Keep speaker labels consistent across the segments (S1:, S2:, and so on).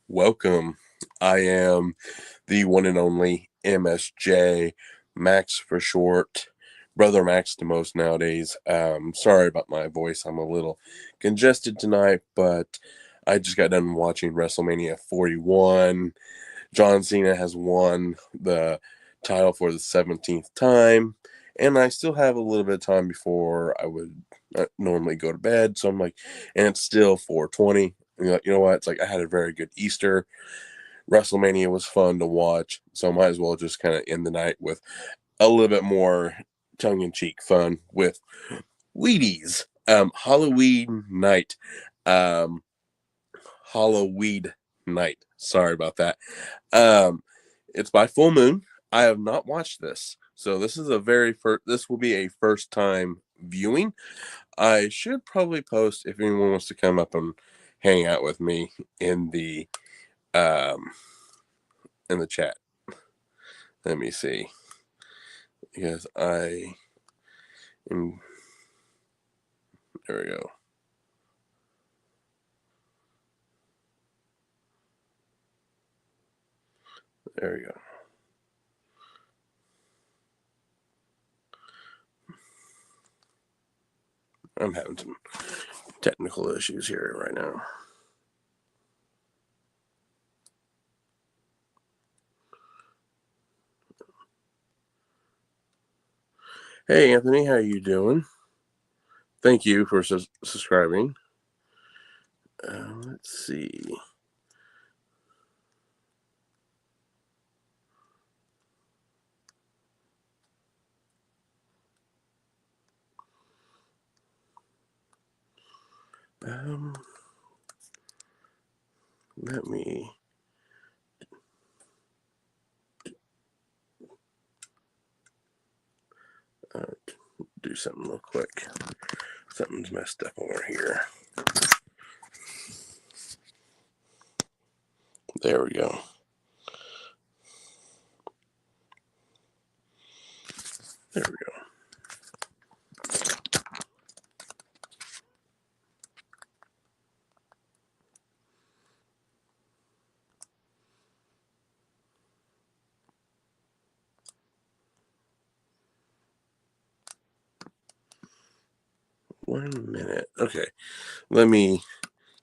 S1: Welcome. I am the one and only MSJ, Max for short, Brother Max to most nowadays. Sorry about my voice. I'm a little congested tonight, but I just got done watching WrestleMania 41. John Cena has won the title for the 17th time, and I still have a little bit of time before I would normally go to bed. So I'm like, and it's still 4:20. You know what? It's like I had a very good Easter. WrestleMania was fun to watch, so I might as well just kind of end the night with a little bit more tongue-in-cheek fun with Wheaties. Halloween night. Um, Halloweed night. Sorry about that. It's by full moon. I have not watched this, so this is a very first. This will be a first time viewing. I should probably post if anyone wants to come up and hang out with me in the um in the chat. Let me see, because I am. There we go. There we go. I'm having some technical issues here right now. Hey Anthony, how you doing? Thank you for subscribing. Let's see. Let me do something real quick. Something's messed up over here. There we go. There we go. One minute. Okay. Let me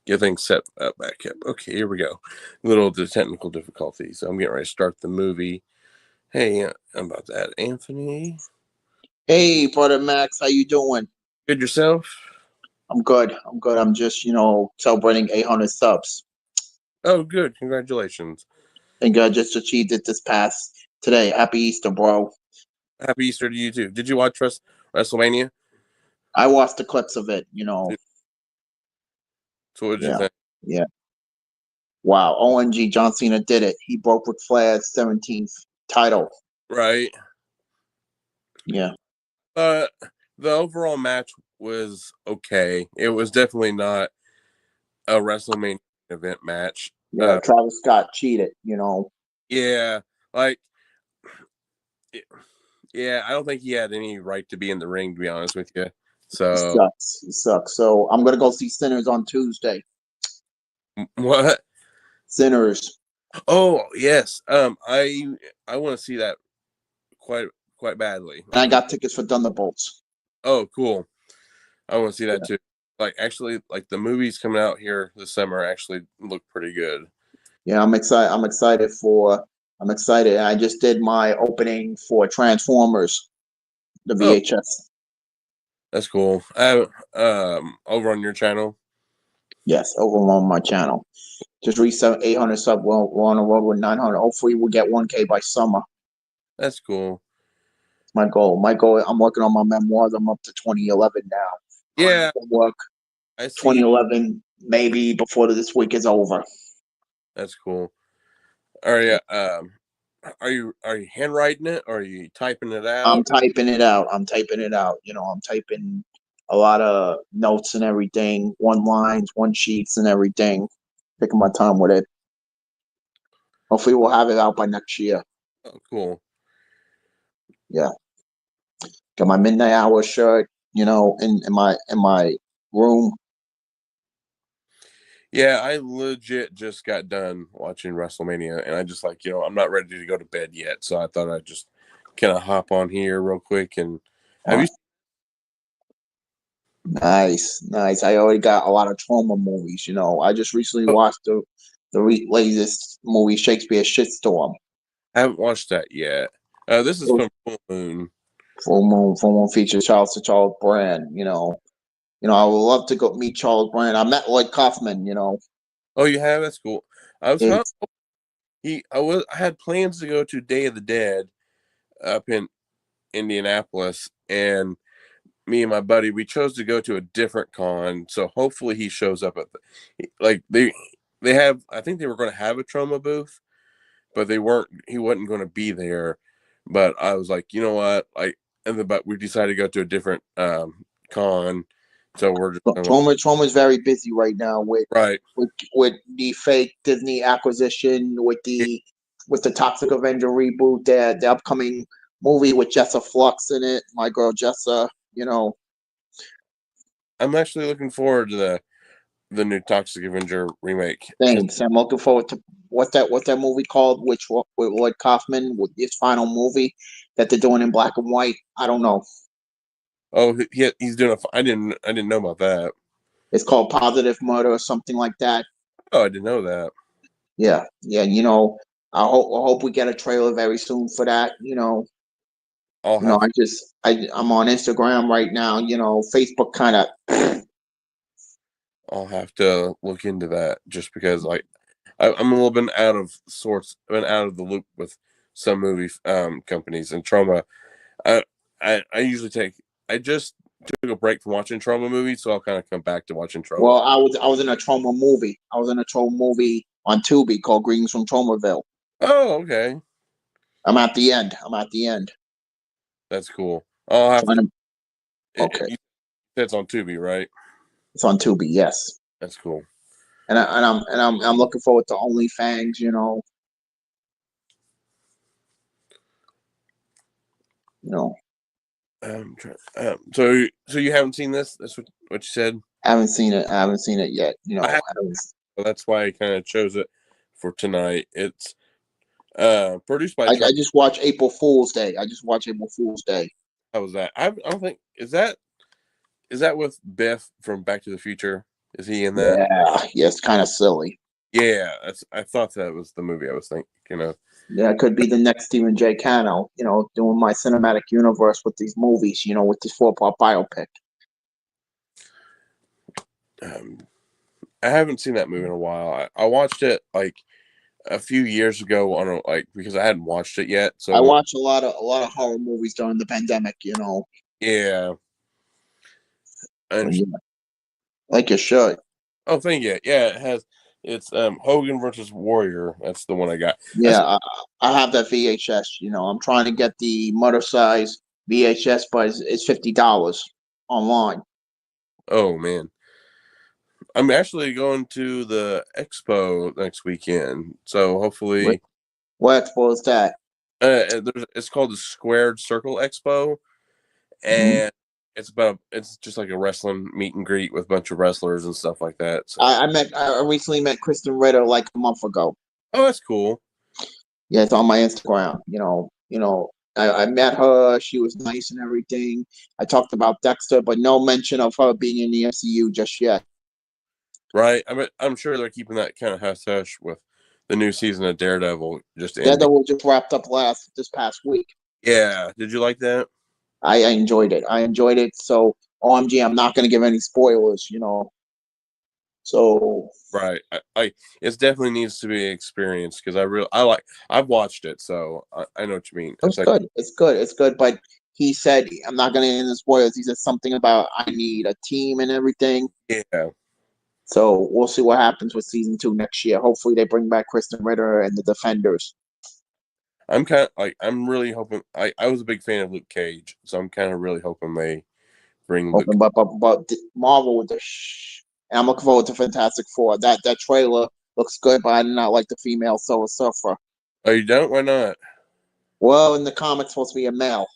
S1: get things set up back up. Okay, here we go. Little technical difficulties. I'm getting ready to start the movie. Hey, how about that, Anthony?
S2: Hey, brother Max, how you doing?
S1: Good yourself?
S2: I'm good. I'm good. I'm just, celebrating 800 subs.
S1: Oh, good. Congratulations.
S2: And I just achieved it this past today. Happy Easter, bro.
S1: Happy Easter to you too. Did you watch WrestleMania?
S2: I watched the clips of it,
S1: So what did you
S2: Yeah,
S1: think?
S2: yeah. Wow. OMG, John Cena did it. He broke Ric Flair's 17th title.
S1: Right.
S2: Yeah.
S1: Uh, the overall match was okay. It was definitely not a WrestleMania event match.
S2: Yeah, Travis Scott cheated.
S1: Yeah, like, yeah, I don't think he had any right to be in the ring, to be honest with you.
S2: He
S1: So,
S2: sucks. He sucks. So I'm going to go see Sinners on Tuesday.
S1: what?
S2: Sinners.
S1: Oh, yes. I want to see that quite quite badly.
S2: And I got tickets for Thunderbolts.
S1: Oh, cool. I want to see that
S2: Yeah.
S1: too. Like, actually, like the movies coming out here this summer actually look pretty good.
S2: Yeah, I'm excited. I'm excited. I just did my opening for Transformers, the
S1: Oh,
S2: VHS.
S1: that's cool. Over on your channel.
S2: Yes, over on my channel. Just reached 800 sub. Well, we're on the road with 900. Hopefully, we'll get 1K by summer.
S1: That's cool.
S2: It's my goal. My goal. I'm working on my memoirs. I'm up to 2011 now.
S1: Yeah,
S2: Work
S1: I see.
S2: 2011, maybe before this week is over.
S1: That's cool. Are you are you handwriting it or are you typing it
S2: I'm
S1: out?
S2: typing it out. I'm typing it out. I'm typing a lot of notes and everything, one lines, one sheets and everything. Taking my time with it. Hopefully, we'll have it out by next year.
S1: Oh, cool.
S2: Yeah, got my midnight hour shirt. In my room.
S1: Yeah, I legit just got done watching WrestleMania, and I just like, I'm not ready to go to bed yet, so I thought I'd just kind of hop on here real quick. And have you?
S2: Huh. Nice, nice. I already got a lot of trauma movies. I just recently
S1: Oh,
S2: watched the latest movie, Shakespeare Shitstorm.
S1: I haven't watched that yet. This is
S2: It was
S1: from Full Moon.
S2: Full Moon features Charles Brand. I would love to go meet Charles Brand. I met Lloyd Kaufman.
S1: Oh, you have? That's cool. I was
S2: It's
S1: I had plans to go to Day of the Dead up in Indianapolis, and me and my buddy, we chose to go to a different con. So hopefully he shows up at they have. I think they were going to have a trauma booth, but they weren't. He wasn't going to be there. But I was like, you know what? But we decided to go to a different con. So we're just
S2: Trauma is very busy right now with
S1: right.
S2: with with the fake Disney acquisition, with the Toxic Avenger reboot, the upcoming movie with Jessa Flux in it, my girl Jessa.
S1: I'm actually looking forward to the new Toxic Avenger remake.
S2: Thanks. I'm looking forward to what that movie called, which with Lloyd Kaufman, with his final movie that they're doing in black and white. I don't know.
S1: Oh, he's doing I didn't know about that.
S2: It's called Positive Murder or something like that.
S1: Oh, I didn't know that.
S2: Yeah, yeah. I hope we get a trailer very soon for that.
S1: I'll have
S2: I'm on Instagram right now. Facebook kind of.
S1: I'll have to look into that just because I'm a little bit out of sorts, been out of the loop with some movie companies and trauma. I I usually I just took a break from watching trauma movies, so I'll kind of come back to watching trauma.
S2: Well, I was in a trauma movie. I was in a trauma movie on Tubi called Greetings from Traumaville.
S1: Oh, okay,
S2: I'm at the end. I'm at the end.
S1: that's cool. I'll have
S2: Trying
S1: to.
S2: to. Okay,
S1: You said it's on Tubi, right?
S2: it's on Tubi. Yes,
S1: That's cool.
S2: and I'm looking forward to OnlyFans. You know.
S1: So you haven't seen this? That's what you said.
S2: I haven't seen it. I haven't seen it yet.
S1: I have.
S2: I haven't.
S1: So that's why I kind of chose it for tonight. It's produced by
S2: I just watched April Fool's Day. I just watched April Fool's Day.
S1: How was that? I don't think is that with Biff from Back to the Future? Is he in that?
S2: Yeah, yeah, it's kind of silly.
S1: Yeah, I thought that was the movie I was thinking of.
S2: Yeah, it could be the next Stephen J. Cano, doing my cinematic universe with these movies, with this 4-part biopic.
S1: Um, I haven't seen that movie in a while. I watched it like a few years ago because I hadn't watched it yet.
S2: I
S1: So
S2: watch a lot of horror movies during the pandemic.
S1: yeah, and
S2: Yeah, like you should.
S1: oh, thank you. Yeah, it's Hogan versus Warrior. That's the one I got.
S2: Yeah, I have that VHS. I'm trying to get the mother size VHS, but it's $50 online.
S1: Oh man, I'm actually going to the expo next weekend, so
S2: What,
S1: hopefully,
S2: what expo is that?
S1: it's called the Squared Circle Expo,
S2: Hmm.
S1: and it's just like a wrestling meet and greet with a bunch of wrestlers and stuff like that. So,
S2: I recently met Kristen Ritter like a month ago.
S1: oh, that's cool.
S2: Yeah, it's on my Instagram. I met her. She was nice and everything. I talked about Dexter, but no mention of her being in the MCU just yet.
S1: Right? I'm sure they're keeping that kind of hush hush with the new season of Daredevil just ending.
S2: Daredevil just wrapped up this past week.
S1: Yeah, did you like that?
S2: I enjoyed it. I enjoyed it. So OMG, I'm not going to give any spoilers. So
S1: Right. It definitely needs to be experienced because I've watched it, so I know what you mean.
S2: it's
S1: It's like
S2: good. It's good. It's good. But he said, I'm not going to end the spoilers. He said something about I need a team and everything.
S1: yeah,
S2: So we'll see what happens with season 2 next year. Hopefully they bring back Kristen Ritter and the Defenders.
S1: I'm really hoping I was a big fan of Luke Cage, so I'm kind of really hoping they bring Luke.
S2: Hoping, but Marvel with and I'm looking forward to Fantastic Four. That trailer looks good, but I did not like the female Silver Surfer.
S1: Oh, you don't? Why not?
S2: Well, in the comics, supposed to be a male.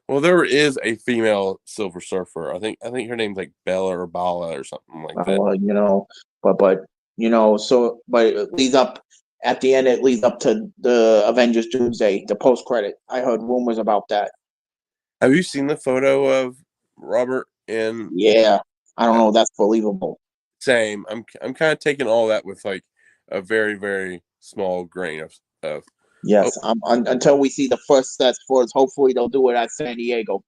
S1: Well, there is a female Silver Surfer. I think her name's like Bella or Bala or something like that.
S2: Well, but but it leads up at the end. It leads up to the Avengers Doomsday, the post credit. I heard rumors about that.
S1: Have you seen the photo of Robert in?
S2: Yeah, I don't know. That's believable.
S1: Same. I'm kind of taking all that with like a very very small grain of. Oh,
S2: Yes, until we see the first sets for us. Hopefully, they'll do it at San Diego.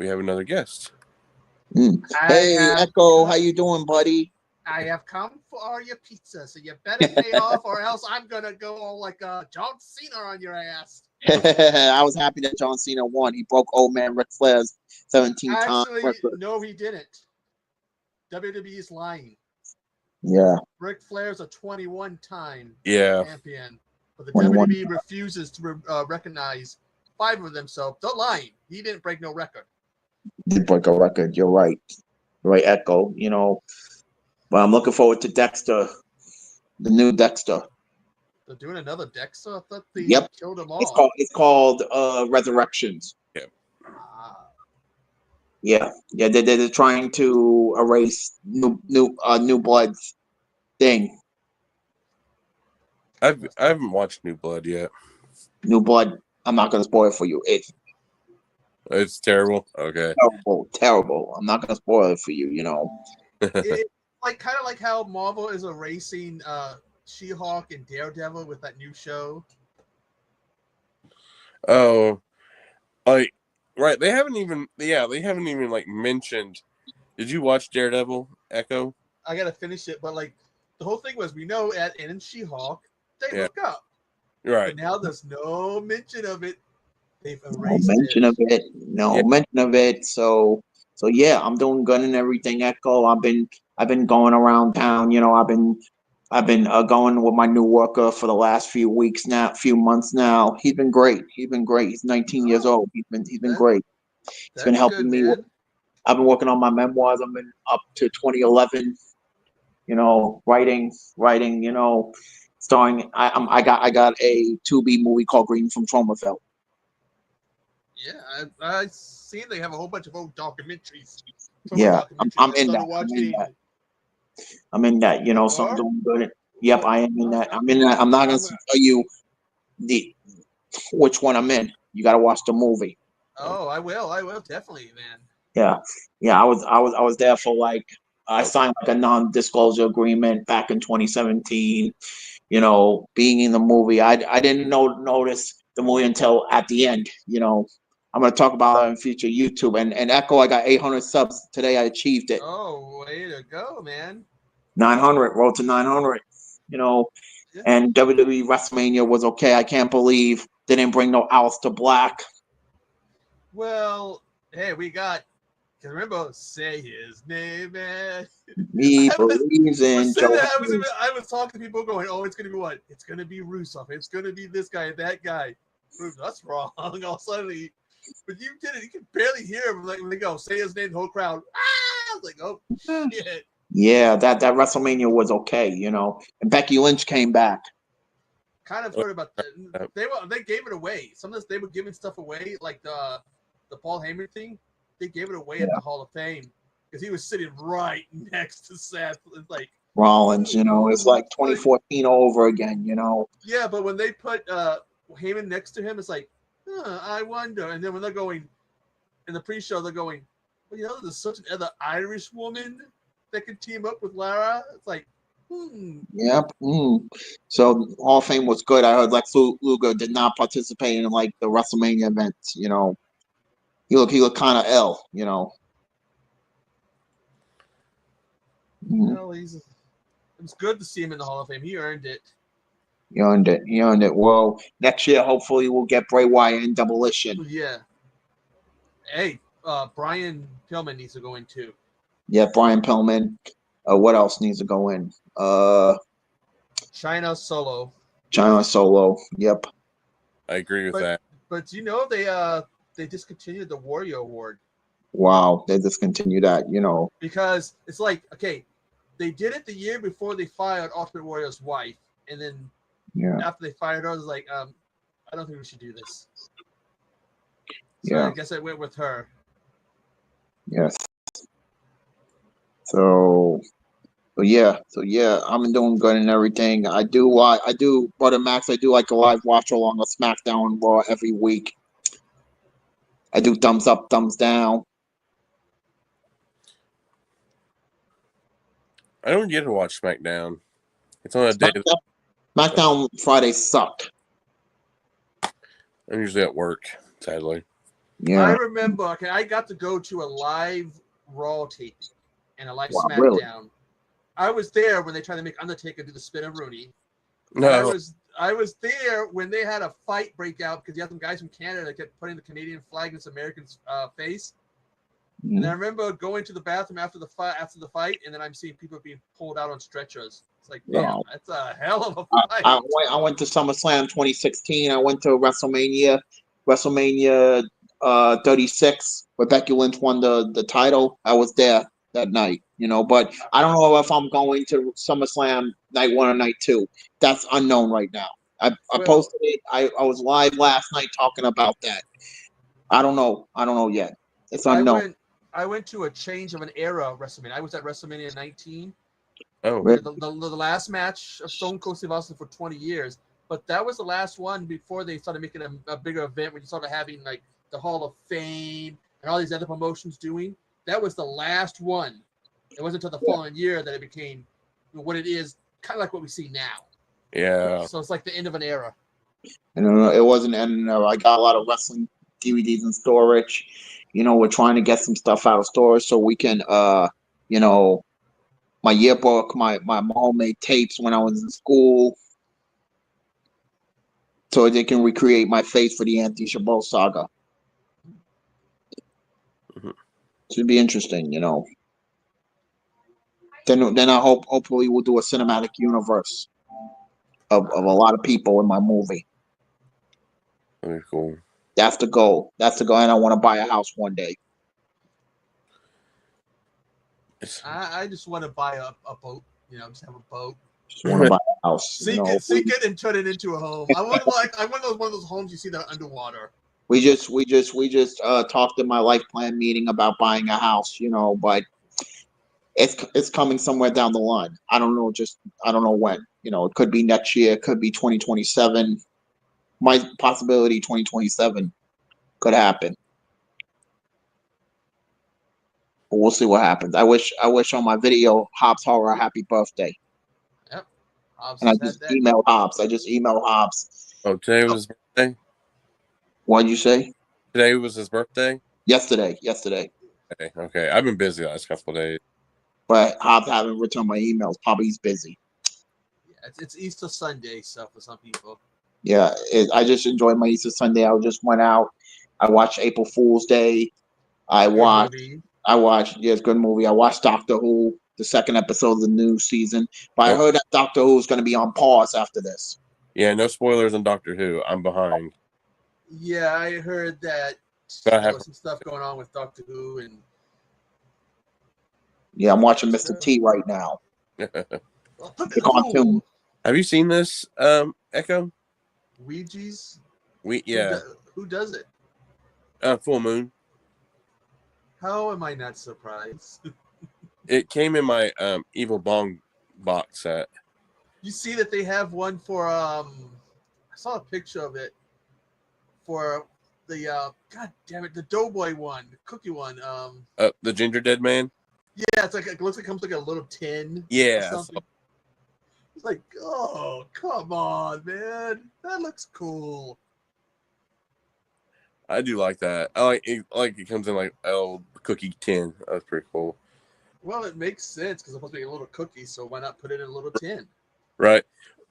S1: we have another guest.
S2: Hey, Echo, how you doing, buddy?
S3: I have come for your pizza, so you better pay off, or else I'm gonna go all like John Cena on your ass.
S2: I was happy that John Cena won. He broke old man Ric Flair's 17-time record.
S3: No, he didn't. WWE's lying.
S2: Yeah.
S3: Ric Flair's a 21-time
S1: Yeah.
S3: champion, but the
S2: 21.
S3: WWE refuses to recognize 5 of them. So they're lying. He didn't break no record.
S2: Did break a record. You're right. You're right, Echo. But I'm looking forward to Dexter, the new Dexter.
S3: They're doing another Dexter. I thought they killed them all.
S2: It's called Resurrections.
S1: Yeah.
S2: Yeah. They're trying to erase New Blood's thing.
S1: I haven't watched New Blood yet.
S2: New Blood. I'm not gonna spoil it for you.
S1: It's terrible. Okay.
S2: Terrible. I'm not gonna spoil it for you.
S3: It's kind of like how Marvel is erasing She-Hulk and Daredevil with that new show.
S1: Oh, like right. They haven't even like mentioned. Did you watch Daredevil, Echo?
S3: I gotta finish it, but like the whole thing was, we know in She-Hulk they look up,
S1: right?
S3: But now there's no mention of it. They've
S2: No
S3: erased
S2: mention of it. No mention of it. So yeah, I'm doing good and everything. Echo. I've been going around town. I've been going with my new worker for the last few months now. He's been great. He's 19 years old. He's been great. He's been helping me. I've been working on my memoirs. I've been up to 2011. Writing. Starring. I got a 2B movie called Green from Tromaville.
S3: Yeah, I seen they have a whole bunch of old documentaries.
S2: Yeah, I'm in that. I'm in that. So I'm doing good. Yep, I am in that. I'm in that. I'm not gonna tell you which one I'm in. You got to watch the movie.
S3: Oh, I will definitely, man.
S2: Yeah. I was there for I signed like a non-disclosure agreement back in 2017. Being in the movie, I didn't notice the movie until at the end. I'm going to talk about it in future YouTube. And Echo, I got 800 subs today. I achieved it.
S3: Oh, way to go, man.
S2: 900, road to 900. And WWE Wrestlemania was okay. I can't believe they didn't bring no Aleister Black.
S3: Well, hey, we got. Remember, say his name, man.
S2: He believes in Joe.
S3: I was talking to people going, "Oh, it's gonna be what? It's gonna be Rusev. It's gonna be this guy, that guy." That's wrong. All suddenly, but you did it. You can barely hear him. Like when they go, say his name, the whole crowd. Ah! I was like, oh shit.
S2: Yeah, that WrestleMania was okay, And Becky Lynch came back.
S3: Kind of heard about that. They gave it away. Sometimes they were giving stuff away, like the Paul Heyman thing. They gave it away at the Hall of Fame because he was sitting right next to Seth. It's like
S2: Rollins, it's like 2014 over again,
S3: Yeah, but when they put Heyman next to him, it's like, I wonder. And then when they're going in the pre-show, they're going, well, there's such an other Irish woman that can team up with Lara. It's like,
S2: Yep. So Hall of Fame was good. I heard Lex Luger did not participate in the WrestleMania events. He looked kind of ill.
S3: Well, it's good to see him in the Hall of Fame. He earned it.
S2: He earned it. Well, next year hopefully we'll get Bray Wyatt in Demolition.
S3: Yeah. Hey, Brian Pillman needs to go in too.
S2: Yeah, Brian Pillman. What else needs to go in?
S3: China Solo.
S2: Yep.
S1: I agree with that.
S3: But they discontinued the Warrior Award.
S2: Wow, they discontinued that,
S3: Because it's like, okay, they did it the year before they fired Ultimate Warrior's wife, and then after they fired her, it was like, I don't think we should do this. So I guess I went with her.
S2: Yes. So So yeah, I'm doing good and everything. I do, Brother Max. I do like a live watch along of SmackDown and Raw every week. I do thumbs up, thumbs down.
S1: I don't get to watch SmackDown. It's on a day that
S2: SmackDown Fridays suck.
S1: I'm usually at work, sadly.
S3: I
S2: Yeah,
S3: remember. Okay, I got to go to a live Raw tape and a live
S2: wow, really?
S3: SmackDown. I was there when they tried to make Undertaker do the spin of Rooney. And
S1: No,
S3: I was there when they had a fight break out because you had some guys from Canada that kept putting the Canadian flag in this American's face. And I remember going to the bathroom after the fight, and then I'm seeing people being pulled out on stretchers. It's like, damn,
S2: No.
S3: that's a hell of a fight.
S2: I went to SummerSlam 2016. I went to WrestleMania 36, where Becky Lynch won the title. I was there that night, but I don't know if I'm going to SummerSlam night 1 or night 2. That's unknown right now. I posted it. I was live last night talking about that. I don't know. I don't know yet. It's unknown.
S3: I went to a change of an era WrestleMania. I was at WrestleMania 19.
S1: oh,
S2: Really?
S3: The last match of Stone Cold Steve Austin for 20 years. But that was the last one before they started making a bigger event when you started having like the Hall of Fame and all these other promotions doing. That was the last one. It wasn't until the following year that it became what it is, kind of like what we see now.
S1: yeah.
S3: So it's like the end of an era.
S2: And it wasn't ending. I got a lot of wrestling DVDs in storage. We're trying to get some stuff out of storage so we can, my yearbook, my homemade tapes when I was in school, so they can recreate my face for the Anthony Chabot saga.
S1: Mhm.
S2: Should be interesting, Then I hopefully we'll do a cinematic universe of a lot of people in my movie.
S1: That'd be cool.
S2: That's the goal. And I want to buy a house one day.
S3: I just want to buy a boat, just have a boat.
S2: Just want to buy a house.
S3: Sink it and turn it into a home. I want one of those homes you see that are underwater.
S2: We just talked in my life plan meeting about buying a house, but it's coming somewhere down the line. I don't know when. It could be next year, it could be 2027. My possibility 2027 could happen. But we'll see what happens. I wish on my video Hobbs Horror happy birthday.
S3: Yep.
S2: And I just emailed Hobbs.
S1: Oh, today was his birthday?
S2: What'd you say?
S1: Today was his birthday?
S2: Yesterday.
S1: Okay. I've been busy the last couple of days.
S2: But Hobbs haven't returned my emails. Probably he's busy.
S3: Yeah, it's Easter Sunday, so for some people.
S2: Yeah, I just enjoyed my Easter Sunday. I just went out. I watched April Fool's Day. I watched. Yeah, it's a good movie. I watched Doctor Who, the second episode of the new season. But I heard that Doctor Who is going to be on pause after this.
S1: Yeah, no spoilers on Doctor Who. I'm behind.
S3: Yeah, I heard that
S1: But
S3: there was some stuff going on with Doctor Who, and
S2: yeah, I'm watching Mr. T right now. The cartoon.
S1: Have you seen this, Echo?
S3: WEEDJIES?
S1: Yeah.
S3: Who does it?
S1: Full Moon.
S3: How am I not surprised?
S1: It came in my Evil Bong box set.
S3: You see that they have one for I saw a picture of it for the god damn it, the Doughboy one, the cookie one.
S1: The Ginger Dead Man.
S3: Yeah, it looks like it comes like a little tin.
S1: Yeah.
S3: It's like, oh, come on, man. That looks cool.
S1: I do like that. I like it comes in like cookie tin. That's pretty cool.
S3: Well, it makes sense because it's supposed to be a little cookie, so why not put it in a little tin?
S1: Right.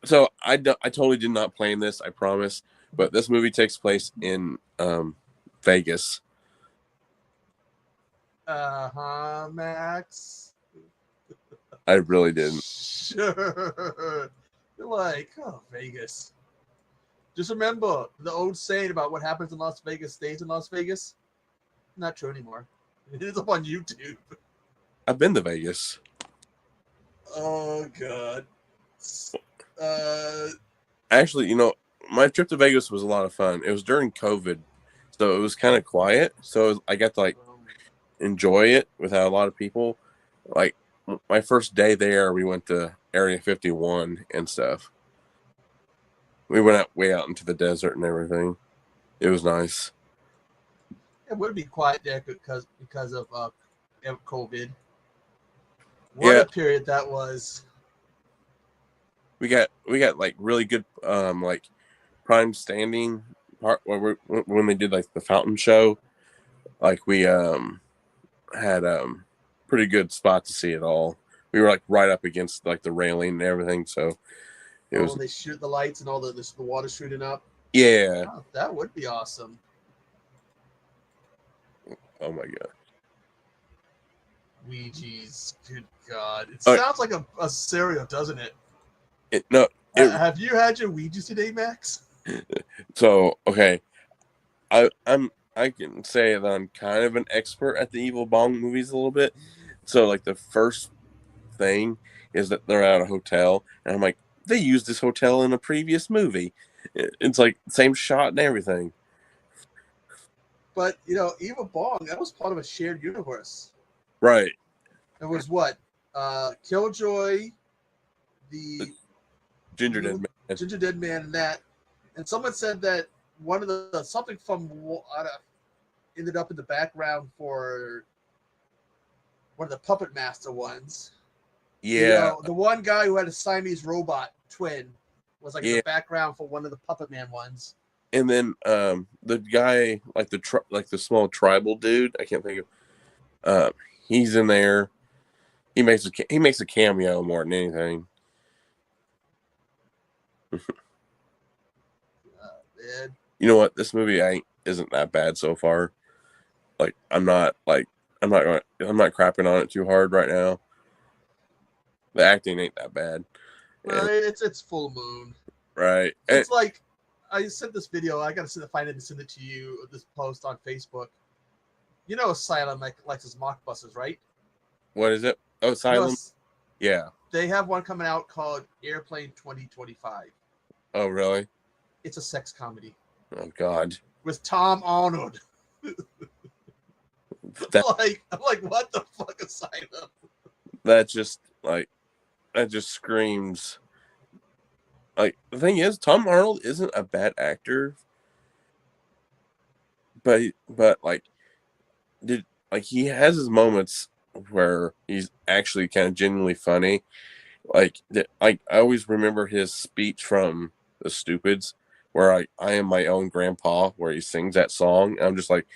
S1: So I totally did not plan this, I promise. But this movie takes place in Vegas.
S3: Max.
S1: I really didn't.
S3: Sure. You're like, oh, Vegas. Just remember the old saying about what happens in Las Vegas stays in Las Vegas. Not true anymore. It is up on YouTube.
S1: I've been to Vegas.
S3: Oh, God.
S1: Actually, my trip to Vegas was a lot of fun. It was during COVID, so it was kind of quiet. So I got to enjoy it without a lot of people. my first day there, we went to Area 51 and stuff. We went out way out into the desert and everything. It was nice.
S3: It would be quiet there because of COVID. What
S1: Yeah,
S3: a period that was.
S1: we got like really good like prime standing part when they did like the fountain show. Like we had pretty good spot to see it all. We were like right up against like the railing and everything, so it
S3: Oh,
S1: was
S3: when they shoot the lights and all the water shooting up.
S1: yeah.
S3: Oh, that would be awesome.
S1: Oh my god.
S3: WEEDJIES, good God! It
S1: Oh,
S3: sounds like a cereal, doesn't it?
S1: no, it
S3: Have you had your WEEDJIES today, Max?
S1: so okay. I can say that I'm kind of an expert at the Evil Bong movies a little bit. So like the first thing is that they're at a hotel, and I'm like, they used this hotel in a previous movie. It's like same shot and everything.
S3: But Eva Bong, that was part of a shared universe.
S1: Right.
S3: It was what? Killjoy,
S1: The
S3: the
S1: Ginger Dead
S3: little
S1: Man.
S3: Ginger Dead Man, and that. And someone said that one of the something from ended up in the background for one of the Puppet Master ones.
S1: Yeah.
S3: The one guy who had a Siamese robot twin was like in
S1: Yeah.
S3: the background for one of the Puppet Man ones.
S1: And then the guy like the small tribal dude, I can't think of he's in there. He makes a cameo more than anything.
S3: Man.
S1: You know what? This movie isn't that bad so far. Like I'm not crapping on it too hard right now. The acting ain't that bad.
S3: Well,
S1: And,
S3: it's full moon.
S1: right.
S3: It's like I sent this video. I gotta find it and send it to you. This post on Facebook. You know, Asylum likes his mockbusters, right?
S1: What is it? Oh, Asylum? Yeah.
S3: They have one coming out called Airplane 2025.
S1: Oh, really?
S3: It's a sex comedy
S1: Oh, God.
S3: with Tom Arnold.
S1: That
S3: I'm like, what the fuck, Asylum?
S1: that just screams. Like the thing is, Tom Arnold isn't a bad actor, but like he has his moments where he's actually kind of genuinely funny. I always remember his speech from The Stupids, where I am my own grandpa, where he sings that song. I'm just like,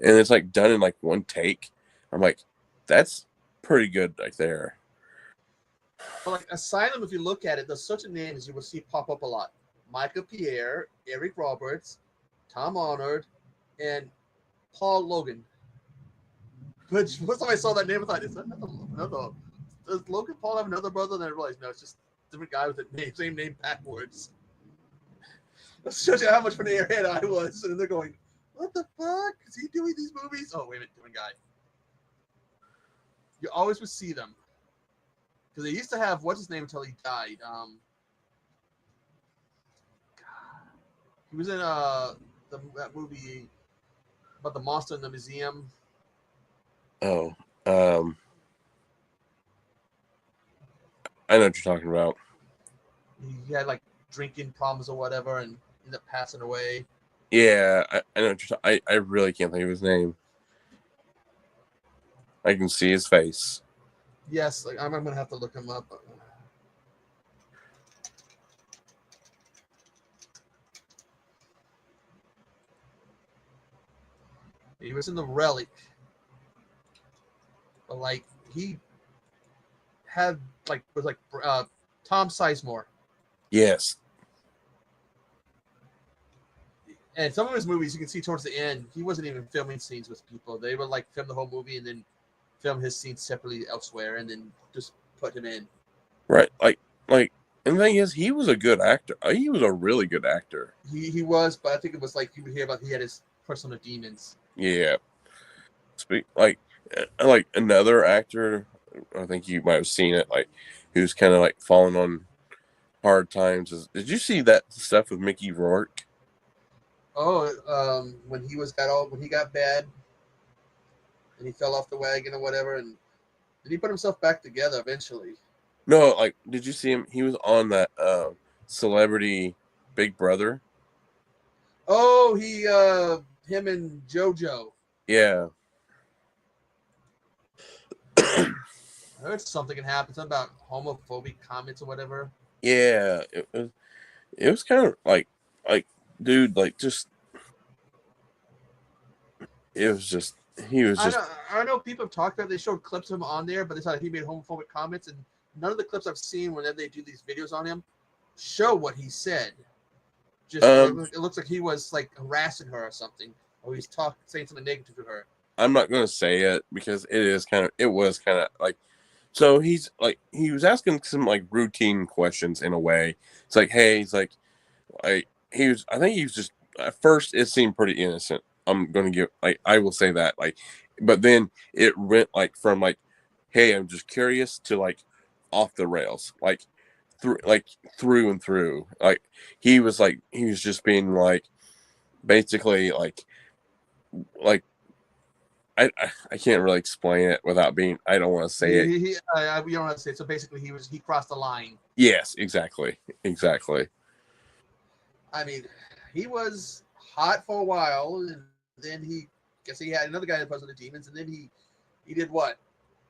S1: and it's like done in like one take. I'm like, that's pretty good right there.
S3: But like Asylum, if you look at it, there's certain names you will see pop up a lot: Michael Pierre, Eric Roberts, Tom Arnold, and Paul Logan. Which first time I saw that name, I thought, is that another? Does Logan Paul have another brother? And I realized, no, it's just a different guy with the same name backwards. That shows you how much of an airhead I was. And they're going, what the fuck? Is he doing these movies? Oh, wait a minute, different guy. You always would see them. Because they used to have, what's his name until he died? He was in that movie about the monster in the museum.
S1: Oh, I know what you're talking about.
S3: He had like drinking problems or whatever and ended up passing away.
S1: Yeah, I know what you're I really can't think of his name. I can see his face.
S3: Yes, like I'm gonna have to look him up. He was in the Relic, but like he had was Tom Sizemore.
S1: Yes.
S3: And some of his movies, you can see towards the end, he wasn't even filming scenes with people. They would like film the whole movie and then film his scenes separately elsewhere, and then just put him in.
S1: Right. And the thing is, he was a good actor. He was a really good actor.
S3: He was, but I think it was like you would hear about he had his personal demons.
S1: Yeah. Like another actor, I think you might have seen it, like who's kind of like falling on hard times. Did you see that stuff with Mickey Rourke?
S3: Oh, when he got bad, and he fell off the wagon or whatever, and Did he put himself back together eventually?
S1: No, like, did you see him? He was on that Celebrity Big Brother.
S3: Oh, him and JoJo.
S1: Yeah.
S3: I heard something can happen, something about homophobic comments or whatever.
S1: Yeah, it was kind of like dude, like just it was just he was just
S3: I know people have talked about it. They showed clips of him on there, but they said he made homophobic comments, and none of the clips I've seen whenever they do these videos on him show what he said. Just
S1: um
S3: it looks like he was like harassing her or something, or he's saying something negative to her.
S1: I'm not gonna say it because it was kind of like so he's like he was asking some like routine questions in a way. It's like, hey, he's like he was I think he was just at first it seemed pretty innocent. I'm gonna give like I will say that like but then it went like from like hey I'm just curious to like off the rails like through and through like he was just being like basically like I can't really explain it without being I don't want to say it.
S3: You don't want to say it. So basically, he crossed the line.
S1: Yes, exactly.
S3: I mean, he was hot for a while, and then he had another guy that was on the Demons, and then he did what?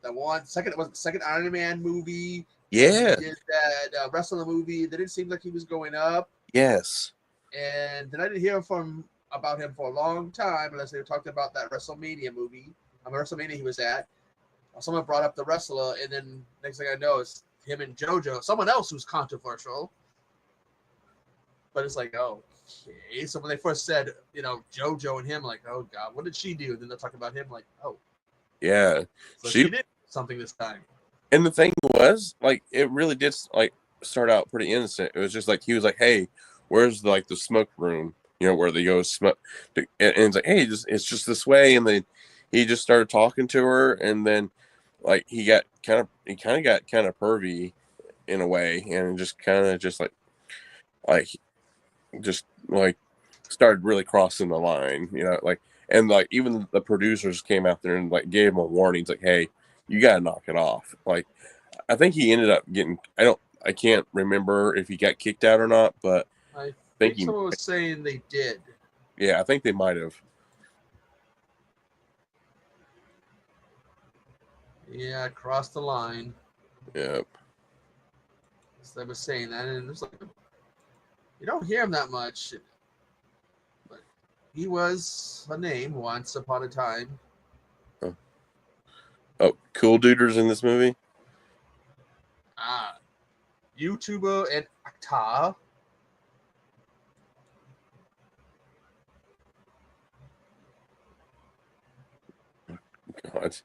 S3: It was the second Iron Man movie.
S1: Yeah.
S3: He did that wrestling movie. Then it seemed like he was going up,
S1: Yes.
S3: and then I didn't hear about him for a long time unless they were talking about that WrestleMania movie. WrestleMania he was at. Someone brought up the wrestler, and then next thing I know, it's him and JoJo, someone else who's controversial. But it's like, oh, okay. So when they first said, JoJo and him, like, oh god, what did she do? And then they're talking about him, like, oh,
S1: Yeah.
S3: so she did something this time.
S1: And the thing was, like, it really did like start out pretty innocent. It was just like he was like, "Hey, where's the smoke room? You know, where they go smoke." And it's like, "Hey, it's just this way." And then he just started talking to her, and then like he kind of got kind of pervy in a way, and just kind of like just like started really crossing the line, you know, like and like even the producers came out there and like gave him a warning. It's like, hey, you gotta knock it off. Like I think he ended up getting I can't remember if he got kicked out or not, but
S3: I
S1: think
S3: think someone was saying they did.
S1: Yeah, I think they might have.
S3: Yeah, crossed the line.
S1: Yeah.
S3: So they were saying that, and it's like you don't hear him that much. But he was a name once upon a time.
S1: Oh, Cool Duders in this movie?
S3: YouTuber and actor.
S1: God.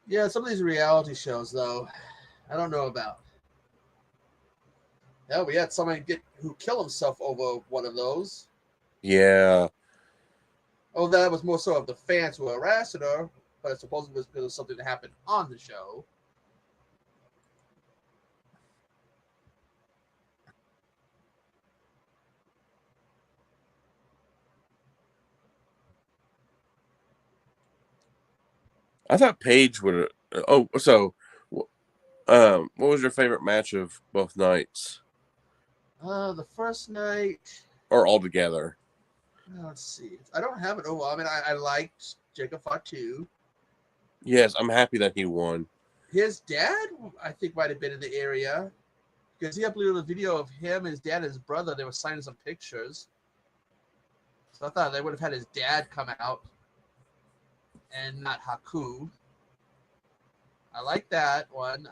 S3: Yeah, some of these reality shows, though, I don't know about. Yeah, we had someone who killed himself over one of those.
S1: Yeah.
S3: Oh, that was more so of the fans who harassed her, but I suppose it was because of something that happened on the show.
S1: I thought Paige would have. Oh, so, what was your favorite match of both nights?
S3: The first night.
S1: Or all together?
S3: Let's see. I don't have it over. I mean, I liked Jacob Fatu.
S1: Yes, I'm happy that he won.
S3: His dad, I think, might have been in the area because he uploaded a video of him, his dad, and his brother. They were signing some pictures. So I thought they would have had his dad come out and not Haku. I like that one.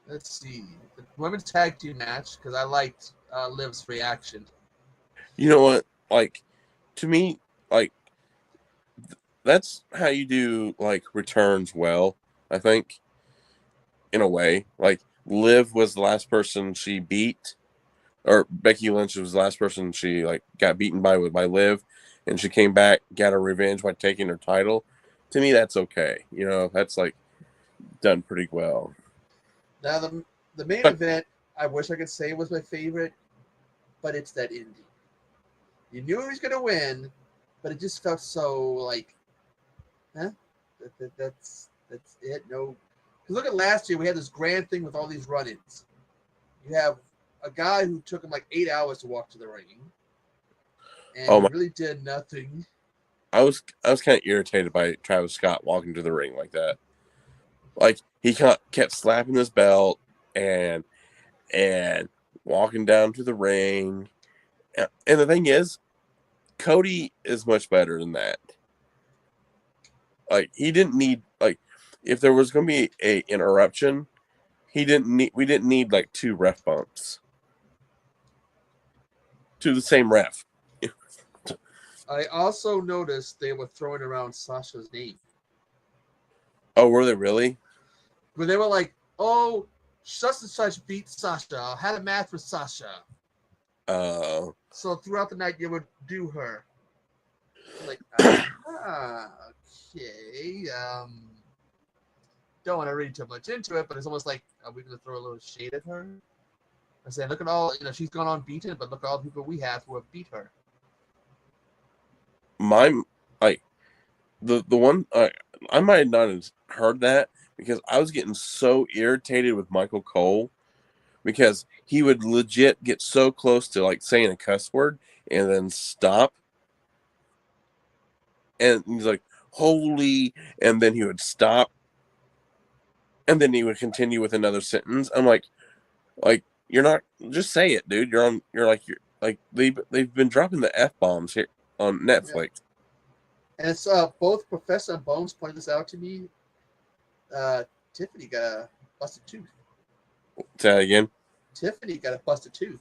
S3: Let's see. The women's tag team match, because I liked Liv's reaction.
S1: You know what? Like, to me, like, that's how you do, like, returns well, I think, in a way. Like, Liv was the last person she beat, or Becky Lynch was the last person she, like, got beaten by Liv, and she came back, got her revenge by taking her title. To me, that's okay. You know, that's, like, done pretty well.
S3: Now the main event, I wish I could say was my favorite, but it's that Indy. You knew he was gonna win, but it just felt so like, huh? That's it. No, because look at last year, we had this grand thing with all these run-ins. You have a guy who took him like 8 hours to walk to the ring, and
S1: Oh
S3: he
S1: my!
S3: really did nothing.
S1: I was kind of irritated by Travis Scott walking to the ring like that. Like he kept slapping his belt and walking down to the ring. And the thing is, Cody is much better than that. Like he didn't need like if there was going to be a interruption, we didn't need like two ref bumps to the same ref.
S3: I also noticed they were throwing around Sasha's name.
S1: Oh, were they really?
S3: But they were like, oh, such and such beat Sasha, had a match with Sasha. So throughout the night, you would do her. Like, okay. Don't want to read too much into it, but it's almost like, are we going to throw a little shade at her? I said, look at all, she's gone unbeaten, but look at all the people we have who have beat her.
S1: My like the one I might not have heard that because I was getting so irritated with Michael Cole because he would legit get so close to like saying a cuss word and then stop, and he's like holy, and then he would stop, and then he would continue with another sentence. I'm like you're not, just say it, dude. You're they've been dropping the F-bombs here on Netflix.
S3: Yeah. And it's both Professor and Bones pointed this out to me. Tiffany got a busted tooth.
S1: Say that again.
S3: Tiffany got a busted tooth.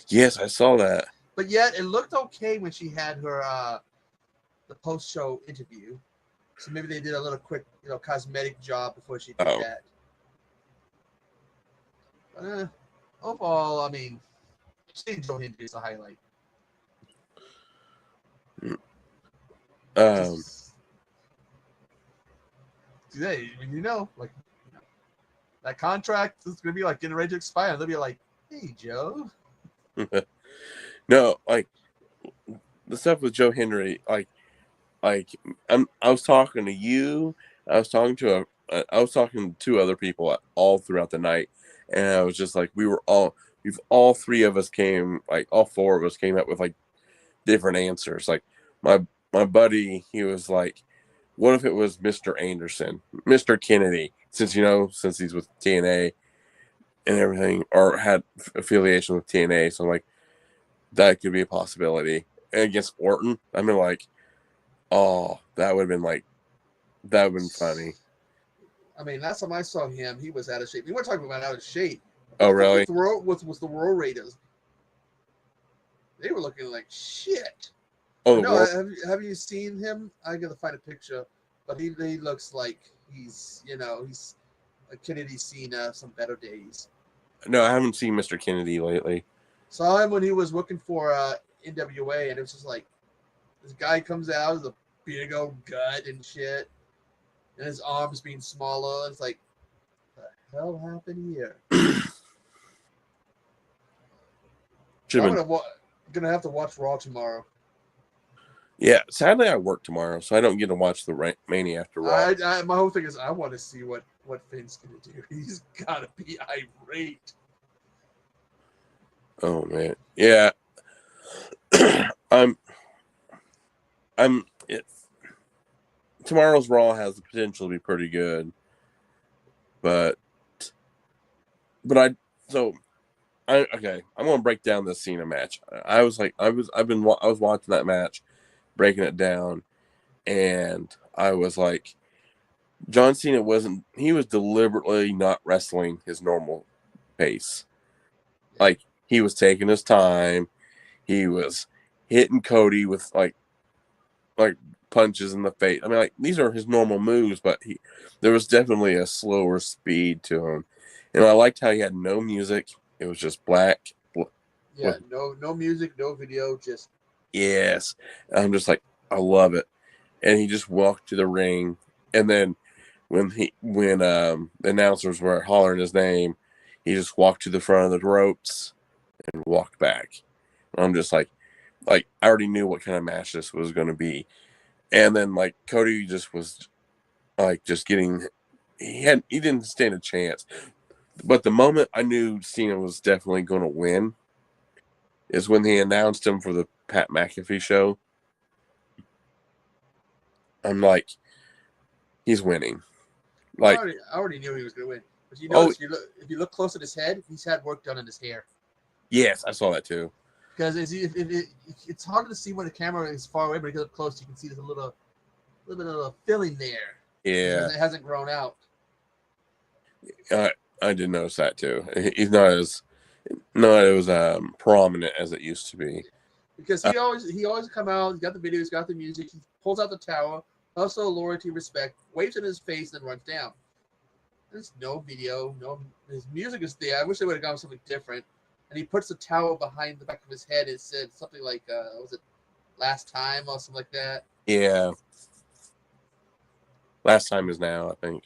S1: Yes, I saw that.
S3: But yet it looked okay when she had her the post-show interview. So maybe they did a little quick, cosmetic job before she did that. But, overall, I mean, seeing Joe Hendry is a highlight. Today, that contract is going to be like getting ready to expire. They'll be like, hey, Joe.
S1: No, like the stuff with Joe Hendry, I was talking to you. I was talking to two other people all throughout the night, and I was just like, all three of us came, like all four of us came up with like different answers. Like my buddy, he was like, what if it was Mr. Anderson, Mr. Kennedy, since he's with TNA and everything, or had affiliation with TNA. So I'm like, that could be a possibility. And against Orton, I mean, like, oh, that would have been funny.
S3: I mean, last time I saw him, he was out of shape. We weren't talking about out of shape.
S1: Oh, really?
S3: Was the World Raiders? They were looking like shit.
S1: Oh,
S3: no, have you seen him? I gotta find a picture, but he looks like he's Kennedy's seen some better days.
S1: No, I haven't seen Mr. Kennedy lately.
S3: Saw him when he was looking for NWA, and it was just like this guy comes out with a big old gut and shit, and his arms being smaller. It's like, what the hell happened here? I'm gonna have to watch Raw tomorrow.
S1: Yeah, sadly I work tomorrow, so I don't get to watch the Mania after Raw.
S3: My whole thing is I want to see what Finn's gonna do. He's gotta be irate.
S1: Oh man, yeah. Tomorrow's Raw has the potential to be pretty good, but I'm gonna break down this Cena match. I was watching that match, breaking it down, and I was like, John Cena was deliberately not wrestling his normal pace. Like, he was taking his time. He was hitting Cody with like punches in the face. I mean, like, these are his normal moves, but there was definitely a slower speed to him. And I liked how he had no music. It was just black.
S3: Yeah, no music, no video, just.
S1: Yes. I'm just like, I love it. And he just walked to the ring, and then when the announcers were hollering his name, he just walked to the front of the ropes and walked back. And I'm just like I already knew what kind of match this was going to be. And then like Cody just was like just getting he didn't stand a chance. But the moment I knew Cena was definitely going to win is when they announced him for the Pat McAfee show. I'm like, he's winning. Like,
S3: I already knew he was going to win. But you
S1: oh,
S3: notice, if you look close at his head, he's had work done on his hair.
S1: yes, I saw that too.
S3: Because it's hard to see when the camera is far away, but if you look close, you can see there's a little bit of a filling there.
S1: Yeah,
S3: It hasn't grown out.
S1: I did notice that too. He's not as prominent as it used to be.
S3: Because he always come out, he's got the video, he's got the music, he pulls out the towel, also loyalty, respect, waves in his face, then runs down. There's no video, his music is there. I wish they would have gone with something different. And he puts the towel behind the back of his head. It said something like, was it last time or something like that?
S1: Yeah. Last time is now, I think.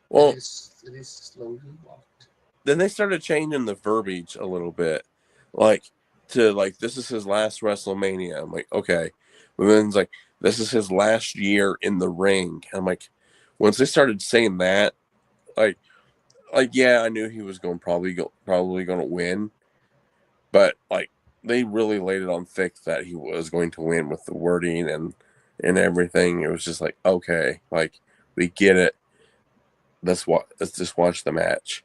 S1: Well,
S3: and he slowly walked.
S1: Then they started changing the verbiage a little bit. Like, to like, this is his last WrestleMania. I'm like, okay. But then it's like, this is his last year in the ring. I'm like, once they started saying that, like yeah, I knew he was probably going to win, but like they really laid it on thick that he was going to win with the wording and everything. It was just like, okay, like we get it. Let's just watch the match.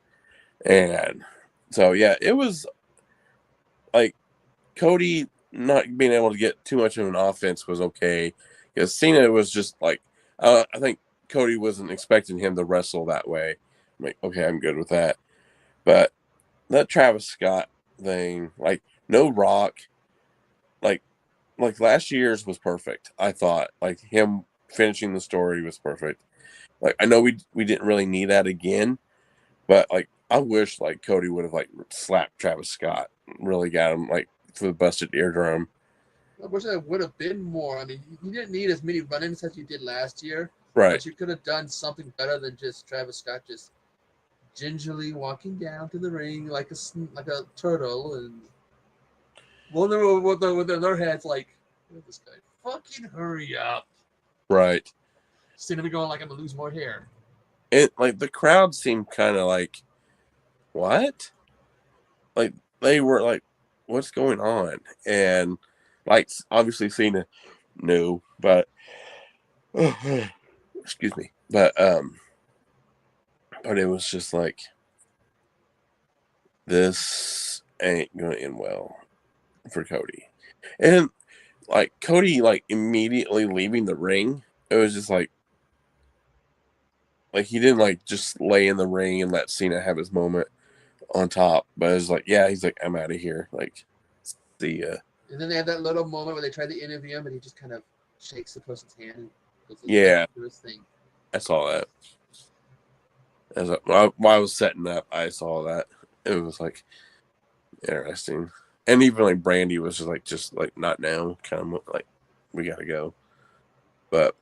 S1: And so yeah, it was like Cody not being able to get too much of an offense was okay, because Cena was just like, I think Cody wasn't expecting him to wrestle that way. I'm like, okay, I'm good with that. But that Travis Scott thing, like no Rock, like last year's was perfect. I thought like him finishing the story was perfect. Like I know we didn't really need that again, but like I wish like Cody would have like slapped Travis Scott, really got him like for the busted eardrum.
S3: I wish there would have been more. I mean, you didn't need as many run-ins as you did last year,
S1: Right.
S3: but you could have done something better than just Travis Scott just gingerly walking down to the ring like a turtle, and with their heads like, this guy, fucking hurry up.
S1: Right.
S3: Instead of me going like, I'm gonna lose more hair.
S1: It like the crowd seemed kind of like, what? Like they were like, what's going on? And like obviously Cena knew, but excuse me, but it was just like, this ain't gonna end well for Cody. And like Cody like immediately leaving the ring, it was just like he didn't like just lay in the ring and let Cena have his moment on top, but it's like, yeah, he's like, I'm out of here, like, see ya.
S3: And then they had that little moment where they tried to interview him, and he just kind of shakes the person's hand and goes do his thing.
S1: I saw that. While I was setting up, I saw that. It was like interesting. And even like Brandy was just like not now, kind of like, we gotta go. But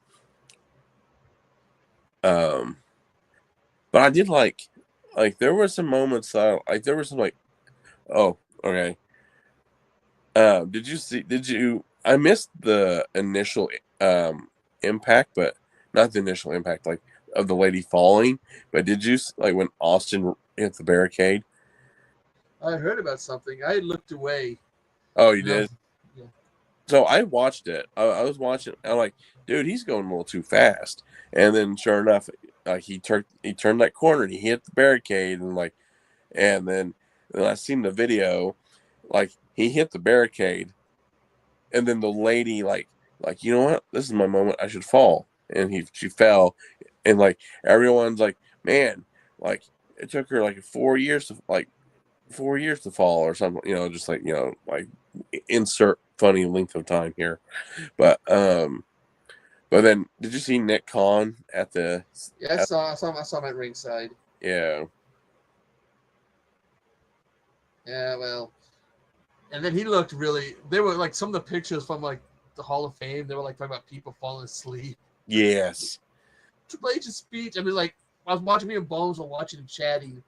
S1: I did like there were some moments there were some like, oh, okay. I missed the initial impact, but not the initial impact like of the lady falling, but did you like when Austin hit the barricade?
S3: I heard about something. I looked away.
S1: Oh, you did?
S3: Yeah.
S1: So I watched it. I was watching. I'm like, dude, he's going a little too fast. And then, sure enough, like he turned that corner and he hit the barricade, and then I seen the video, like he hit the barricade, and then the lady like you know what? This is my moment. I should fall, and she fell, and like everyone's like, man, like it took her like 4 years to fall or something, just like, like insert funny length of time here. But then did you see Nick Khan at the
S3: I saw him at ringside.
S1: Yeah.
S3: Yeah, well. And then he looked really, they were like some of the pictures from like the Hall of Fame, they were like talking about people falling asleep.
S1: Yes.
S3: Triple H's speech, I mean, like I was watching, me and Bones were watching and chatting,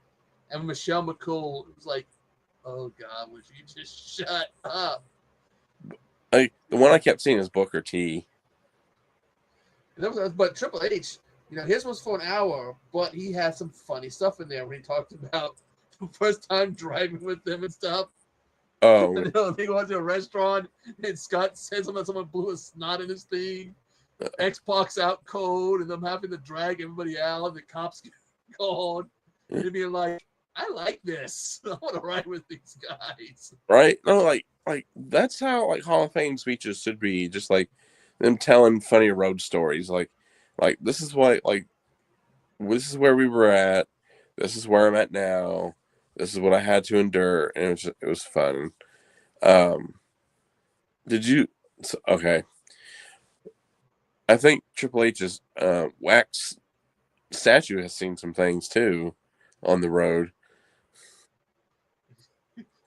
S3: And Michelle McCool was like, "Oh God, would you just shut up?"
S1: Like the one I kept seeing is Booker T.
S3: But Triple H, his was for an hour, but he had some funny stuff in there when he talked about the first time driving with them and stuff.
S1: Oh,
S3: They go out to a restaurant and Scott says something, someone blew a snot in his thing. X-Pac's out cold and them having to drag everybody out. The cops get called. And being like, I like this. I want to ride with these guys.
S1: right? No, like that's how like Hall of Fame speeches should be. Just like them telling funny road stories. Like this is what this is where we were at. This is where I'm at now. This is what I had to endure, and it was fun. Did you? Okay. I think Triple H's wax statue has seen some things too on the road.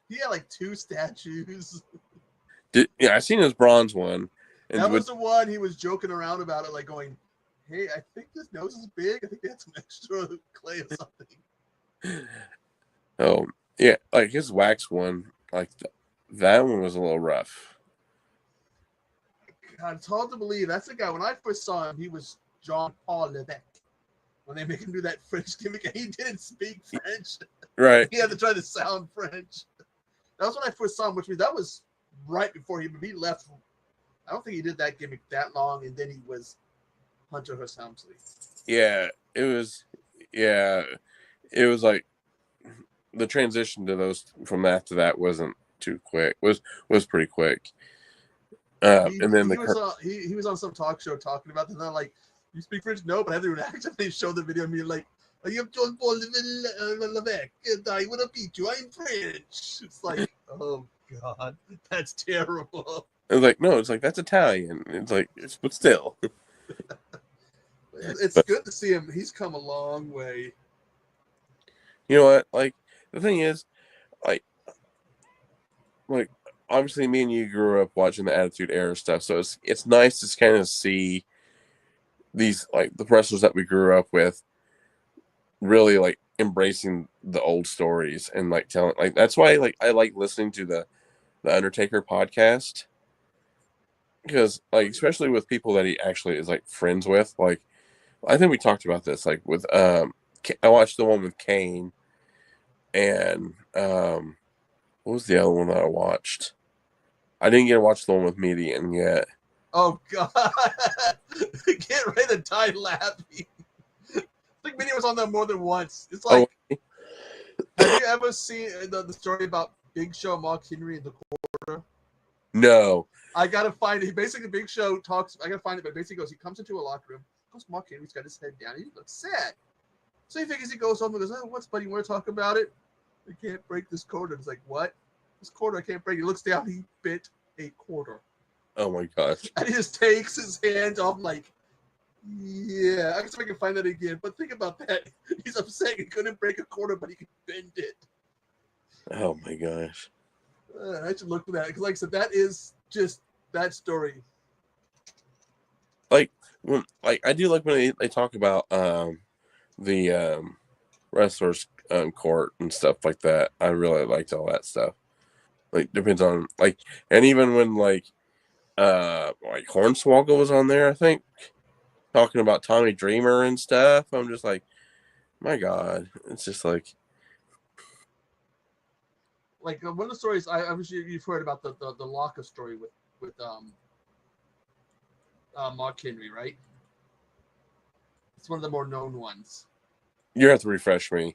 S3: He had like 2 statues.
S1: Yeah, I seen his bronze one. And
S3: That was the one he was joking around about it, like going, "Hey, I think this nose is big. I think they had some extra clay or something."
S1: Oh yeah, like his wax one, like that one was a little rough.
S3: God, it's hard to believe. That's the guy. When I first saw him, he was Jean Paul Levesque. When they make him do that French gimmick, and he didn't speak French.
S1: Right.
S3: He had to try to sound French. That was when I first saw him, which means that was right before he left. I don't think he did that gimmick that long, and then he was Hunter Hearst Helmsley.
S1: Yeah, it was. Yeah, it was like the transition to those from that to that wasn't too quick. Was pretty quick. And then
S3: he was on some talk show talking about this. And I'm like, "You speak French?" No, but I have to do an accent. They showed the video of me like, "I am John Paul Levesque, and I want to beat you. I'm French." It's like, oh God, that's terrible.
S1: I was like, no, it's like that's Italian. It's like, but still.
S3: It's good to see him. He's come a long way.
S1: You know what? Like the thing is, like obviously me and you grew up watching the Attitude Era stuff, so it's nice to kind of see these like the wrestlers that we grew up with really like embracing the old stories and like telling like that's why like I like listening to the Undertaker podcast, because like especially with people that he actually is like friends with. Like I think we talked about this like with I watched the one with Kane and what was the other one that I watched? I didn't get to watch the one with Median yet.
S3: Oh God! Get ready to die laughing. I think Median was on there more than once. It's like, have you ever seen the story about Big Show, Mark Henry, and the Quarter?
S1: No.
S3: I gotta find it. Basically, Big Show talks. I gotta find it, but basically goes. He comes into a locker room. Goes Mark Henry's got his head down. He looks sad. So he figures he goes home and goes, "Oh, what's buddy? You want to talk about it? I can't break this quarter." It's like, what? This quarter I can't break. He looks down. He bit a quarter.
S1: Oh my gosh.
S3: And he just takes his hand off like, yeah. I guess I can find that again. But think about that. He's upset he couldn't break a quarter, but he could bend it.
S1: Oh my gosh.
S3: I should look for that. Because like I said, that is just that story.
S1: Like when I do like when they talk about the wrestlers court and stuff like that. I really liked all that stuff. Like depends on like, and even when like Hornswoggle was on there, I think talking about Tommy Dreamer and stuff. I'm just like, my God, it's just like
S3: one of the stories I'm sure you've heard about the locker story with Mark Henry, right? It's one of the more known ones.
S1: You have to refresh me.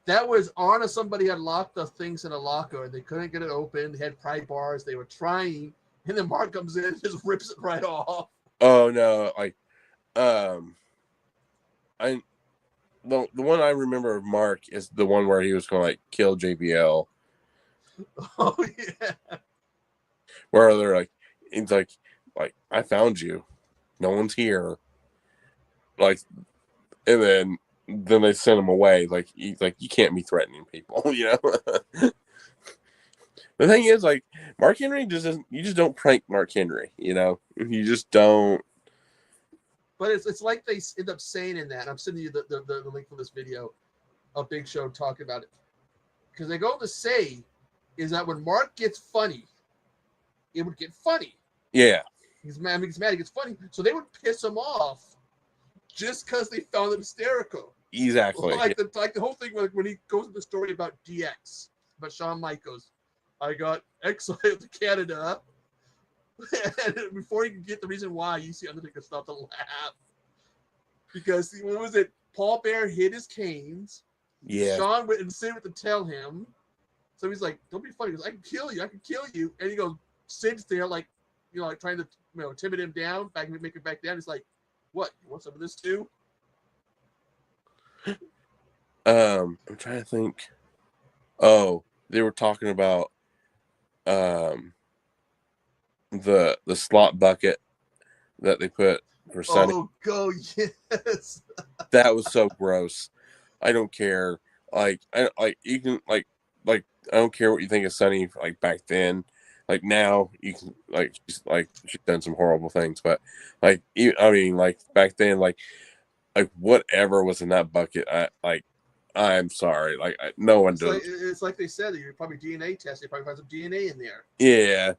S3: That was Arna. Somebody had locked the things in a locker and they couldn't get it open. They had pry bars. They were trying, and then Mark comes in and just rips it right off.
S1: Oh no, like I the one I remember of Mark is the one where he was going to like kill JBL.
S3: Oh yeah.
S1: Where they're like, it's like I found you, no one's here. Like, and then they send him away. Like he's like, you can't be threatening people, you know. The thing is, like, Mark Henry you just don't prank Mark Henry, you know. You just don't.
S3: But it's like they end up saying in that. I'm sending you the link for this video. of Big Show talking about it. Because they go to say is that when Mark gets funny, it would get funny.
S1: Yeah.
S3: He's mad, he gets funny. So they would piss him off just because they found it hysterical.
S1: Exactly.
S3: Like the whole thing when he goes into the story about DX, about Shawn Michaels. I got exiled to Canada. And before you can get the reason why, you see Undertaker start to laugh. Because, what was it? Paul Bear hid his canes.
S1: Yeah.
S3: Shawn went and Sid went to tell him. So he's like, don't be funny. He goes, I can kill you. And he goes, Sid's there, like, like trying to, timid him down, make him back down. He's like, what? You want some of this too?
S1: I'm trying to think. Oh, they were talking about the slot bucket that they put for Sunny.
S3: Oh, go yes.
S1: That was so gross. I don't care. Like you can like I don't care what you think of Sunny like back then. Like now you can she's done some horrible things, but like back then like whatever was in that bucket, I'm sorry. No one does.
S3: It's like they said, you're probably DNA test. They probably find some DNA in there.
S1: Yeah.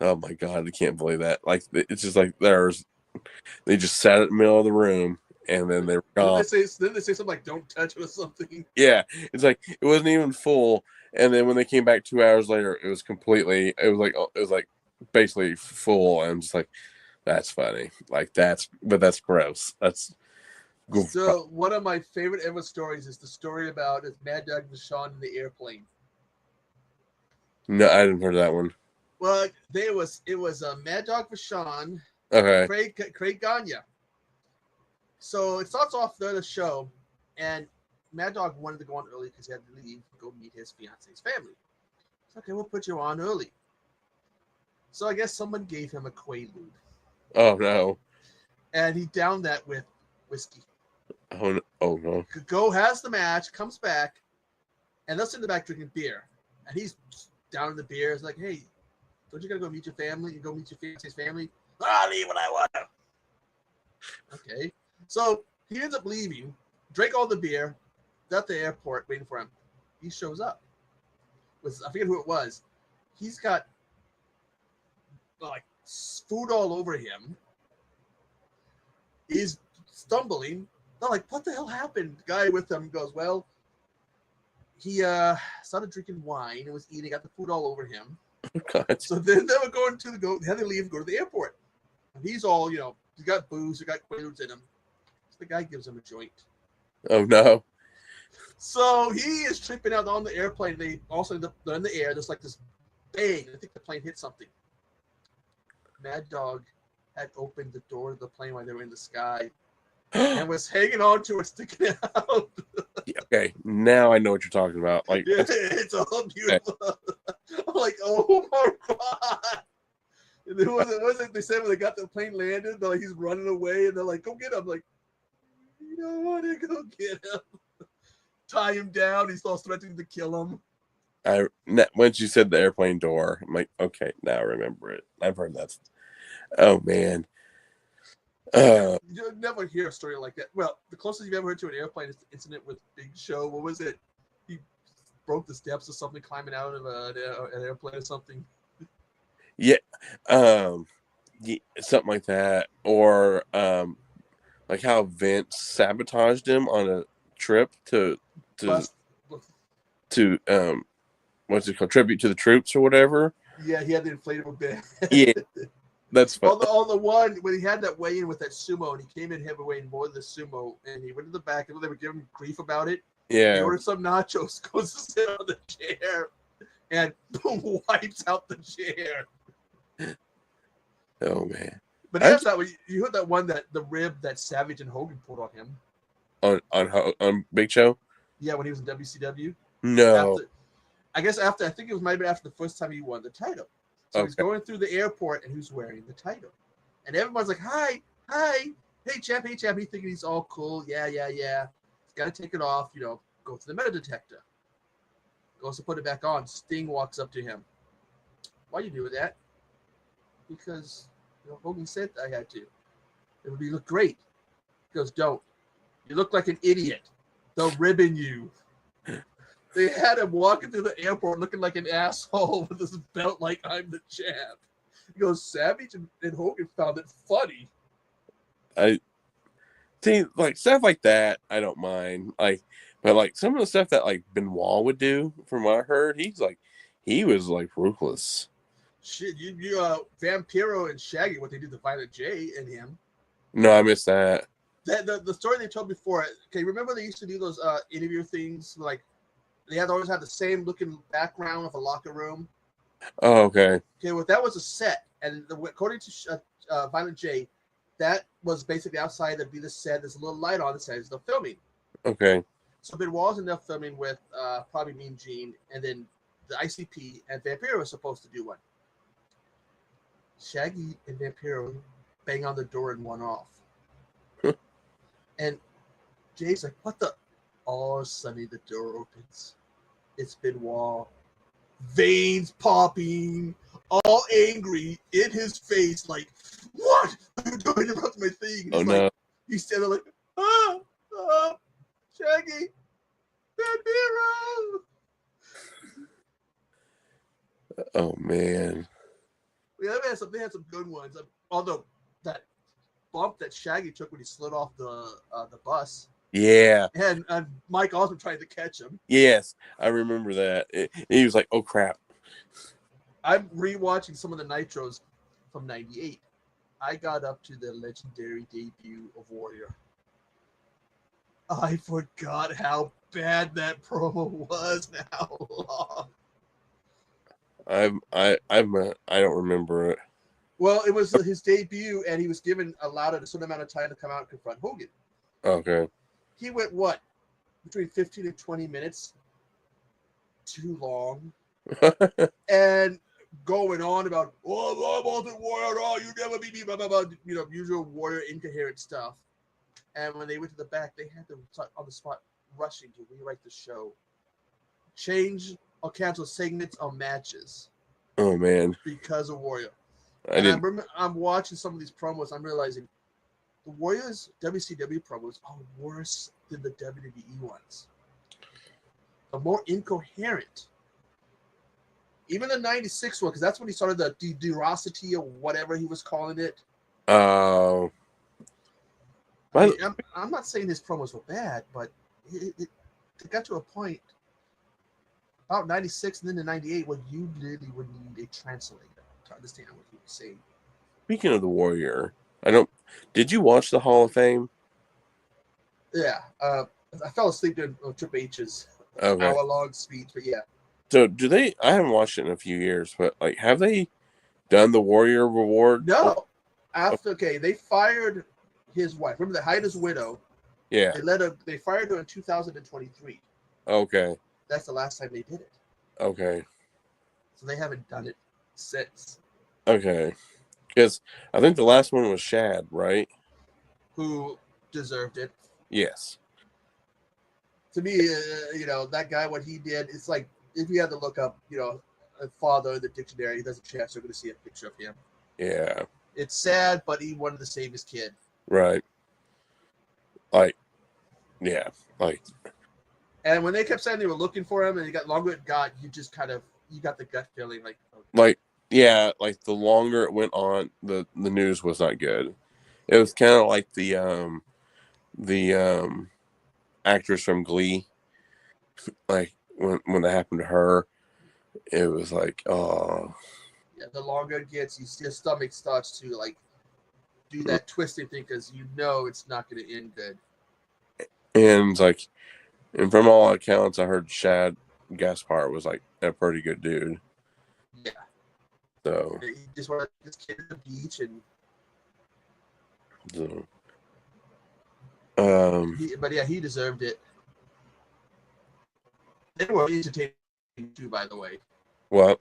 S1: Oh my God, I can't believe that. Like it's just like they just sat in the middle of the room and then they were gone.
S3: Then they say something like "Don't touch it" or something.
S1: Yeah, it's like it wasn't even full, and then when they came back 2 hours later, it was basically full, and I'm just like, that's funny. But that's gross. That's
S3: so one of my favorite ever stories is the story about Mad Dog Vachon in the airplane.
S1: No, I didn't hear that one.
S3: Well, it was Mad Dog Vachon,
S1: okay,
S3: Craig Gagne. So it starts off the show, and Mad Dog wanted to go on early because he had to leave to go meet his fiance's family. It's okay, we'll put you on early. So I guess someone gave him a Quaalude.
S1: Oh no!
S3: And he downed that with whiskey.
S1: Oh no!
S3: Go has the match, comes back, and they're in the back drinking beer, and he's down in the beer. It's like, hey, don't you gotta go meet your family? You go meet your fiance's family. I'll leave when I want to. Okay. So he ends up leaving, drank all the beer, at the airport waiting for him. He shows up. I forget who it was. He's got like food all over him. He's stumbling. They're like, what the hell happened? The guy with him goes, well, he started drinking wine and was eating, got the food all over him.
S1: God.
S3: So then they were going they had to leave and go to the airport. And he's all, he's got booze, he got Quaaludes in him. So the guy gives him a joint.
S1: Oh no.
S3: So he is tripping out on the airplane. They also end up in the air. There's like this bang. I think the plane hit something. Mad Dog had opened the door of the plane while they were in the sky and was hanging on to it, sticking out.
S1: Okay, now I know what you're talking about. Like,
S3: yeah, it's all beautiful. I'm like, oh my God. And then was it they said when they got the plane landed, they're like, he's running away, and they're like, go get him. I'm like, you don't want to go get him. Tie him down. He starts threatening to kill him.
S1: Once you said the airplane door, I'm like, okay, now I remember it. I've heard that. Oh man.
S3: You'll never hear a story like that. Well, the closest you've ever heard to an airplane is the incident with Big Show. What was it? He broke the steps or something, climbing out of an airplane or something.
S1: Yeah, something like that, or like how Vince sabotaged him on a trip to what's it called? Tribute to the troops or whatever.
S3: Yeah, he had the inflatable bed.
S1: Yeah, that's fun.
S3: On the one when he had that weigh-in with that sumo, and he came in heavyweight more than the sumo, and he went to the back, and they were giving him grief about it.
S1: Yeah,
S3: he ordered some nachos, goes to sit on the chair, and boom, wipes out the chair.
S1: Oh man!
S3: But that's that. You heard that one that the rib that Savage and Hogan pulled on him
S1: on Big Show.
S3: Yeah, when he was in WCW.
S1: No,
S3: I think it was maybe after the first time he won the title. So he's going through the airport and he's wearing the title, and everyone's like, "Hi, hey champ, He's thinking he's all cool. Yeah. He's got to take it off. Go to the metal detector. Goes to put it back on. Sting walks up to him. Why you doing that? Because Hogan said I had to. It would look great. He goes, don't. You look like an idiot. They'll ribbon you. They had him walking through the airport looking like an asshole with his belt like I'm the champ. He goes, Savage and Hogan found it funny.
S1: I see, like, stuff like that, I don't mind. Like, but like some of the stuff that like Benoit would do, from what I heard, he was like ruthless.
S3: Shit, you Vampiro and Shaggy, what they did to Violent J and him.
S1: No, I missed that.
S3: That the story they told before. Okay, remember they used to do those interview things, like they had always had the same looking background of a locker room.
S1: Oh, okay.
S3: Okay, well that was a set, and according to Violent J, that was basically outside to be the set. There's a little light on the set. They're filming.
S1: Okay.
S3: So Benoit was in there filming with probably Mean Gene, and then the ICP and Vampiro was supposed to do one. Shaggy and Vampiro bang on the door and one off. And Jay's like, what the? All of a sudden, the door opens. It's Benoit. Veins popping, all angry, in his face, like, what? Are you doing about my thing?
S1: Oh, no.
S3: He's standing like, Shaggy, Vampiro.
S1: Oh, man.
S3: Yeah, they had some good ones. Although that bump that Shaggy took when he slid off the bus.
S1: Yeah.
S3: And Mike Osmond tried to catch him.
S1: Yes, I remember that. He was like, oh, crap.
S3: I'm rewatching some of the Nitros from '98. I got up to the legendary debut of Warrior. I forgot how bad that promo was and how long.
S1: I don't remember it.
S3: Well, it was his debut, and he was given allowed a certain amount of time to come out and confront Hogan.
S1: Okay.
S3: He went, what, between 15 and 20 minutes? Too long. And going on about, I'm Ultimate Warrior, you never beat me, blah, blah, blah, usual Warrior incoherent stuff. And when they went to the back, they had to, on the spot, rushing to rewrite the show. Change or cancel segments or matches.
S1: Oh, man.
S3: Because of Warrior. I'm watching some of these promos, I'm realizing, the Warriors WCW promos are worse than the WWE ones. They're more incoherent. Even the '96 one, because that's when he started the Derosity or whatever he was calling it.
S1: Oh.
S3: I'm not saying his promos were bad, but it got to a point about '96 and then to '98 where you literally would need a translator to understand what he was saying.
S1: Speaking of the Warrior, did you watch the Hall of Fame?
S3: Yeah. I fell asleep during Triple H's hour-long speech, but yeah.
S1: So I haven't watched it in a few years, but like, have they done the Warrior Reward?
S3: No. They fired his wife. Remember, they hired his widow.
S1: Yeah.
S3: They fired her in 2023.
S1: Okay.
S3: That's the last time they did it.
S1: Okay.
S3: So they haven't done it since.
S1: Okay. Because I think the last one was Shad, right?
S3: Who deserved it.
S1: Yes.
S3: To me, that guy, what he did, it's like, if you had to look up, a father in the dictionary, he does a chance, you're going to see a picture of him.
S1: Yeah.
S3: It's sad, but he wanted to save his kid.
S1: Right. Like, yeah. Like.
S3: And when they kept saying they were looking for him and he got longer it got, you just you got the gut feeling like. Okay.
S1: Like, yeah, like the longer it went on, the news was not good. It was kind of like the actress from Glee. Like, when that happened to her, it was like, oh.
S3: Yeah, the longer it gets, your stomach starts to like do that twisting thing because it's not going to end good.
S1: And like, and from all accounts, I heard Shad Gaspard was like a pretty good dude.
S3: Yeah.
S1: So
S3: he just wanted this kid at the beach and.
S1: So,
S3: but yeah, he deserved it. They were entertaining too, by the way.
S1: What?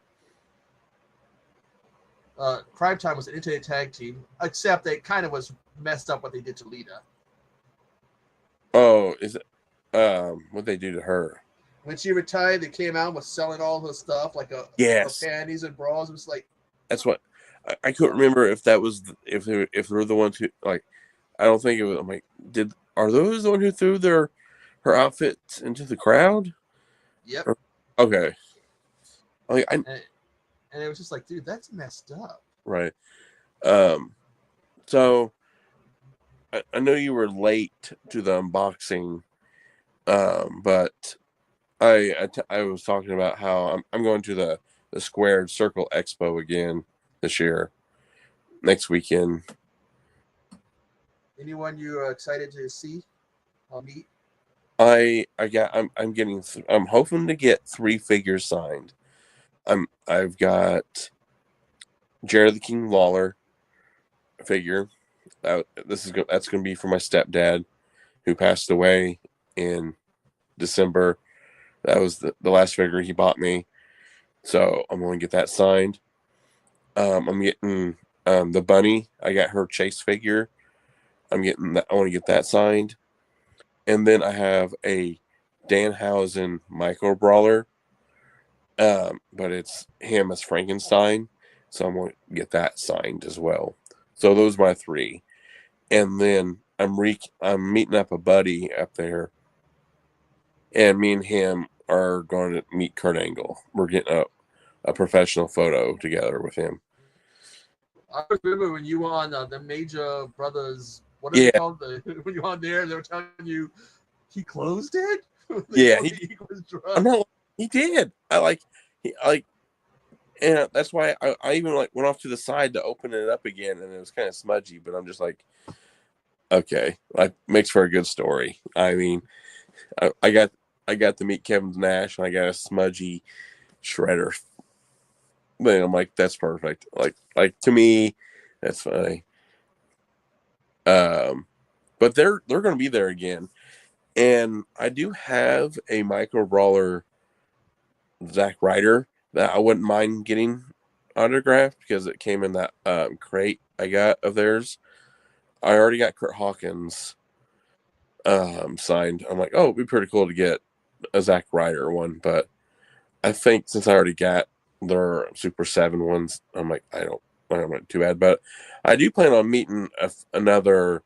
S3: Crime Time was an entertaining tag team, except they kind of was messed up what they did to Lita.
S1: Oh, is it? What they do to her?
S3: When she retired, they came out and was selling all her stuff, like her panties and bras. It was like
S1: that's what I couldn't remember if that was if they were the ones who like. I don't think it was. I'm like, are those the one who threw her outfit into the crowd?
S3: Yep.
S1: Okay. Like
S3: And it was just like, dude, that's messed up.
S1: right. So I know you were late to the unboxing, but I was talking about how I'm going to the Squared Circle Expo again this year, next weekend.
S3: Anyone you are excited to see or meet?
S1: I'm hoping to get 3 figures signed. I've got Jared the King Lawler figure. That's going to be for my stepdad, who passed away in December. That was the last figure he bought me, so I'm going to get that signed. I'm getting the bunny. I got her Chase figure. I'm getting that. I want to get that signed, and then I have a Danhausen micro brawler. But it's him as Frankenstein, so I'm going to get that signed as well. So those are my 3, and then I'm meeting up a buddy up there, and me and him are going to meet Kurt Angle. We're getting a professional photo together with him.
S3: I remember when you were on the Major Brothers, what is
S1: Yeah.
S3: it called? When you were on there, they were telling you he closed it.
S1: Yeah,
S3: he was drunk.
S1: I'm not. He did. And that's why I even went off to the side to open it up again, and it was kind of smudgy. But I'm just like, okay, makes for a good story. I mean, I got to meet Kevin Nash, and I got a smudgy shredder. But I'm like, that's perfect. Like to me, that's funny. But they're going to be there again, and I do have a micro brawler, Zack Ryder, that I wouldn't mind getting autographed because it came in that crate I got of theirs. I already got Kurt Hawkins signed. I'm like, oh, it'd be pretty cool to get a Zack Ryder one, but I think since I already got their Super 7 ones, I'm like, I don't want too bad. But I do plan on meeting another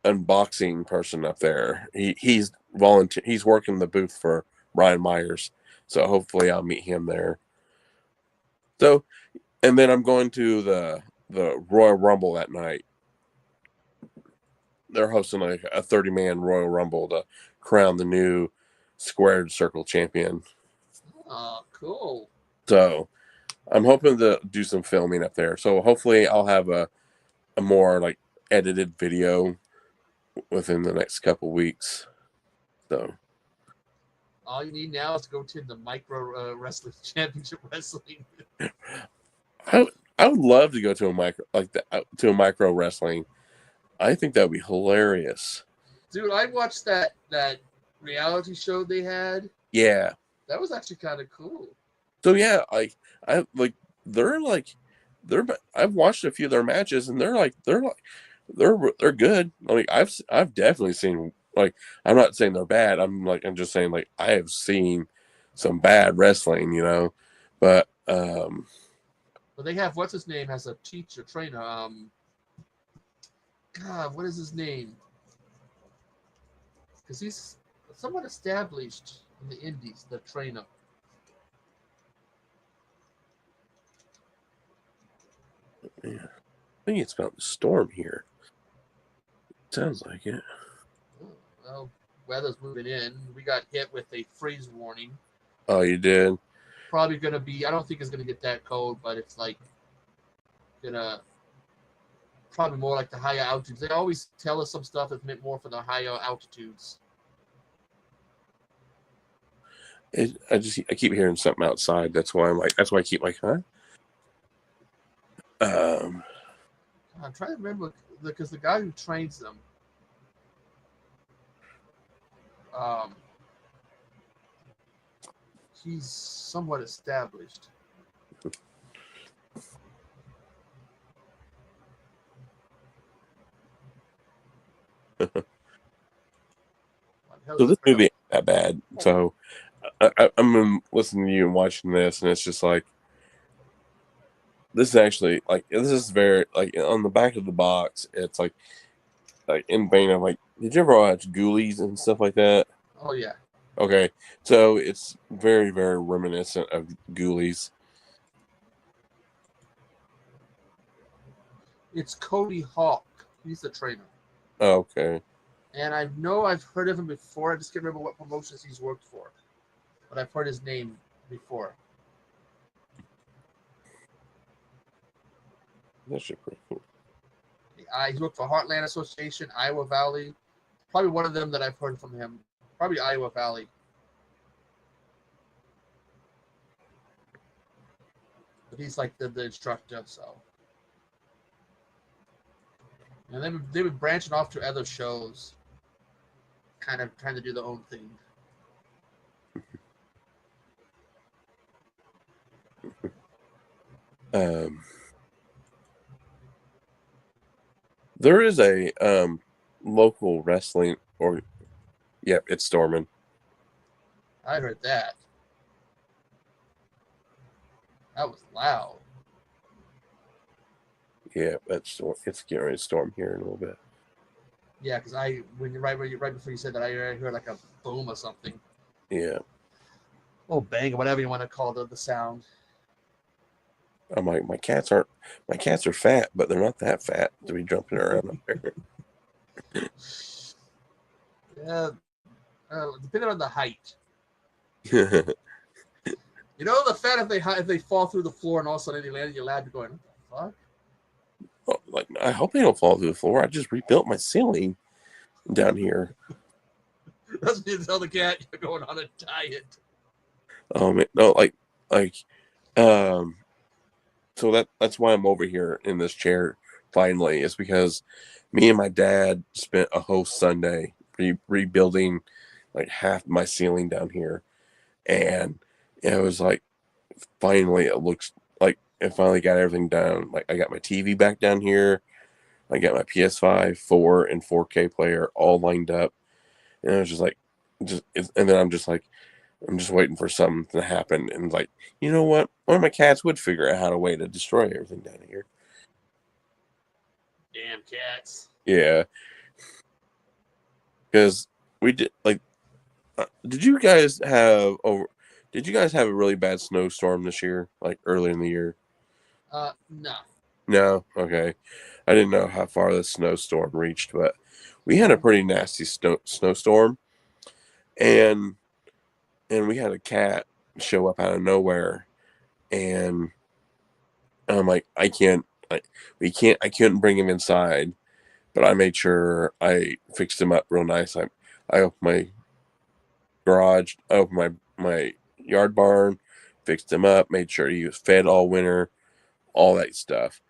S1: unboxing person up there. He's volunteer. He's working the booth for Brian Myers, so hopefully I'll meet him there. So, and then I'm going to the Royal Rumble that night. They're hosting like a 30-man Royal Rumble to crown the new Squared Circle champion.
S3: Oh, cool.
S1: So I'm hoping to do some filming up there. So hopefully I'll have a more like edited video within the next couple weeks. So
S3: all you need now is to go to the micro wrestling championship wrestling.
S1: I would love to go to a micro wrestling. I think that would be hilarious.
S3: Dude, I watched that reality show they had.
S1: Yeah.
S3: That was actually kind of cool.
S1: So yeah, I've watched a few of their matches, and they're good. I mean, I've definitely seen, like, I'm not saying they're bad. I'm just saying, like, I have seen some bad wrestling, but
S3: But they have, what's his name, has a trainer. God, what is his name? Because he's somewhat established in the indies, the trainer.
S1: Yeah. I think it's about the storm here. Sounds like it.
S3: Well, weather's moving in. We got hit with a freeze warning.
S1: Oh, you did?
S3: Probably going to be, I don't think it's going to get that cold, but it's like gonna probably more like the higher altitudes. They always tell us some stuff that's meant more for the higher altitudes.
S1: I keep hearing something outside. That's why I keep like, huh?
S3: I'm trying to remember because the guy who trains them, he's somewhat established.
S1: So this movie ain't that bad. So I'm listening to you and watching this, and it's just like, this is actually like, this is very like on the back of the box. It's like in vein of like Did you ever watch Ghoulies and stuff like that?
S3: Oh yeah,
S1: Okay, so it's very, very reminiscent of Ghoulies.
S3: it's Cody Hawk. He's the trainer,
S1: Okay.
S3: and I know I've heard of him before. I just can't remember what promotions he's worked for, but I've heard his name before.
S1: That should be pretty cool.
S3: He's worked for Heartland Association, Iowa Valley. Probably one of them that I've heard from him. Probably Iowa Valley. But he's like the instructor, so. And they've been branching off to other shows, kind of trying to do their own thing.
S1: There is a local wrestling, or yep, it's storming.
S3: I heard that. That was loud.
S1: Yeah, it's getting ready to storm here in a little bit.
S3: Yeah, because right before you said that, I heard like a boom or something.
S1: Yeah.
S3: Oh, bang, or whatever you want to call the sound.
S1: I'm like, my cats are fat, but they're not that fat to be jumping around up there.
S3: Yeah, depending on the height. You know, the fat if they fall through the floor and all of a sudden they land in your lap, you're going, what the fuck?
S1: Well, like, I hope they don't fall through the floor. I just rebuilt my ceiling down here.
S3: That's when you tell the cat you're going on a diet.
S1: No, so that's why I'm over here in this chair finally, is because me and my dad spent a whole Sunday rebuilding like half my ceiling down here, and it was like finally it looks like it finally got everything down. Like, I got my TV back down here, I got my PS5, 4 and 4K player all lined up, and it was just like, and then I'm just waiting for something to happen, and like, you know what? One of my cats would figure out how to way to destroy everything down here.
S3: Damn cats.
S1: Yeah, because we did like. Did you guys have a really bad snowstorm this year, like early in the year?
S3: No.
S1: No, okay. I didn't know how far the snowstorm reached, but we had a pretty nasty snowstorm, and we had a cat show up out of nowhere, and I'm like, I couldn't bring him inside, but I made sure I fixed him up real nice. I opened my garage, opened my yard barn, fixed him up, made sure he was fed all winter, all that stuff.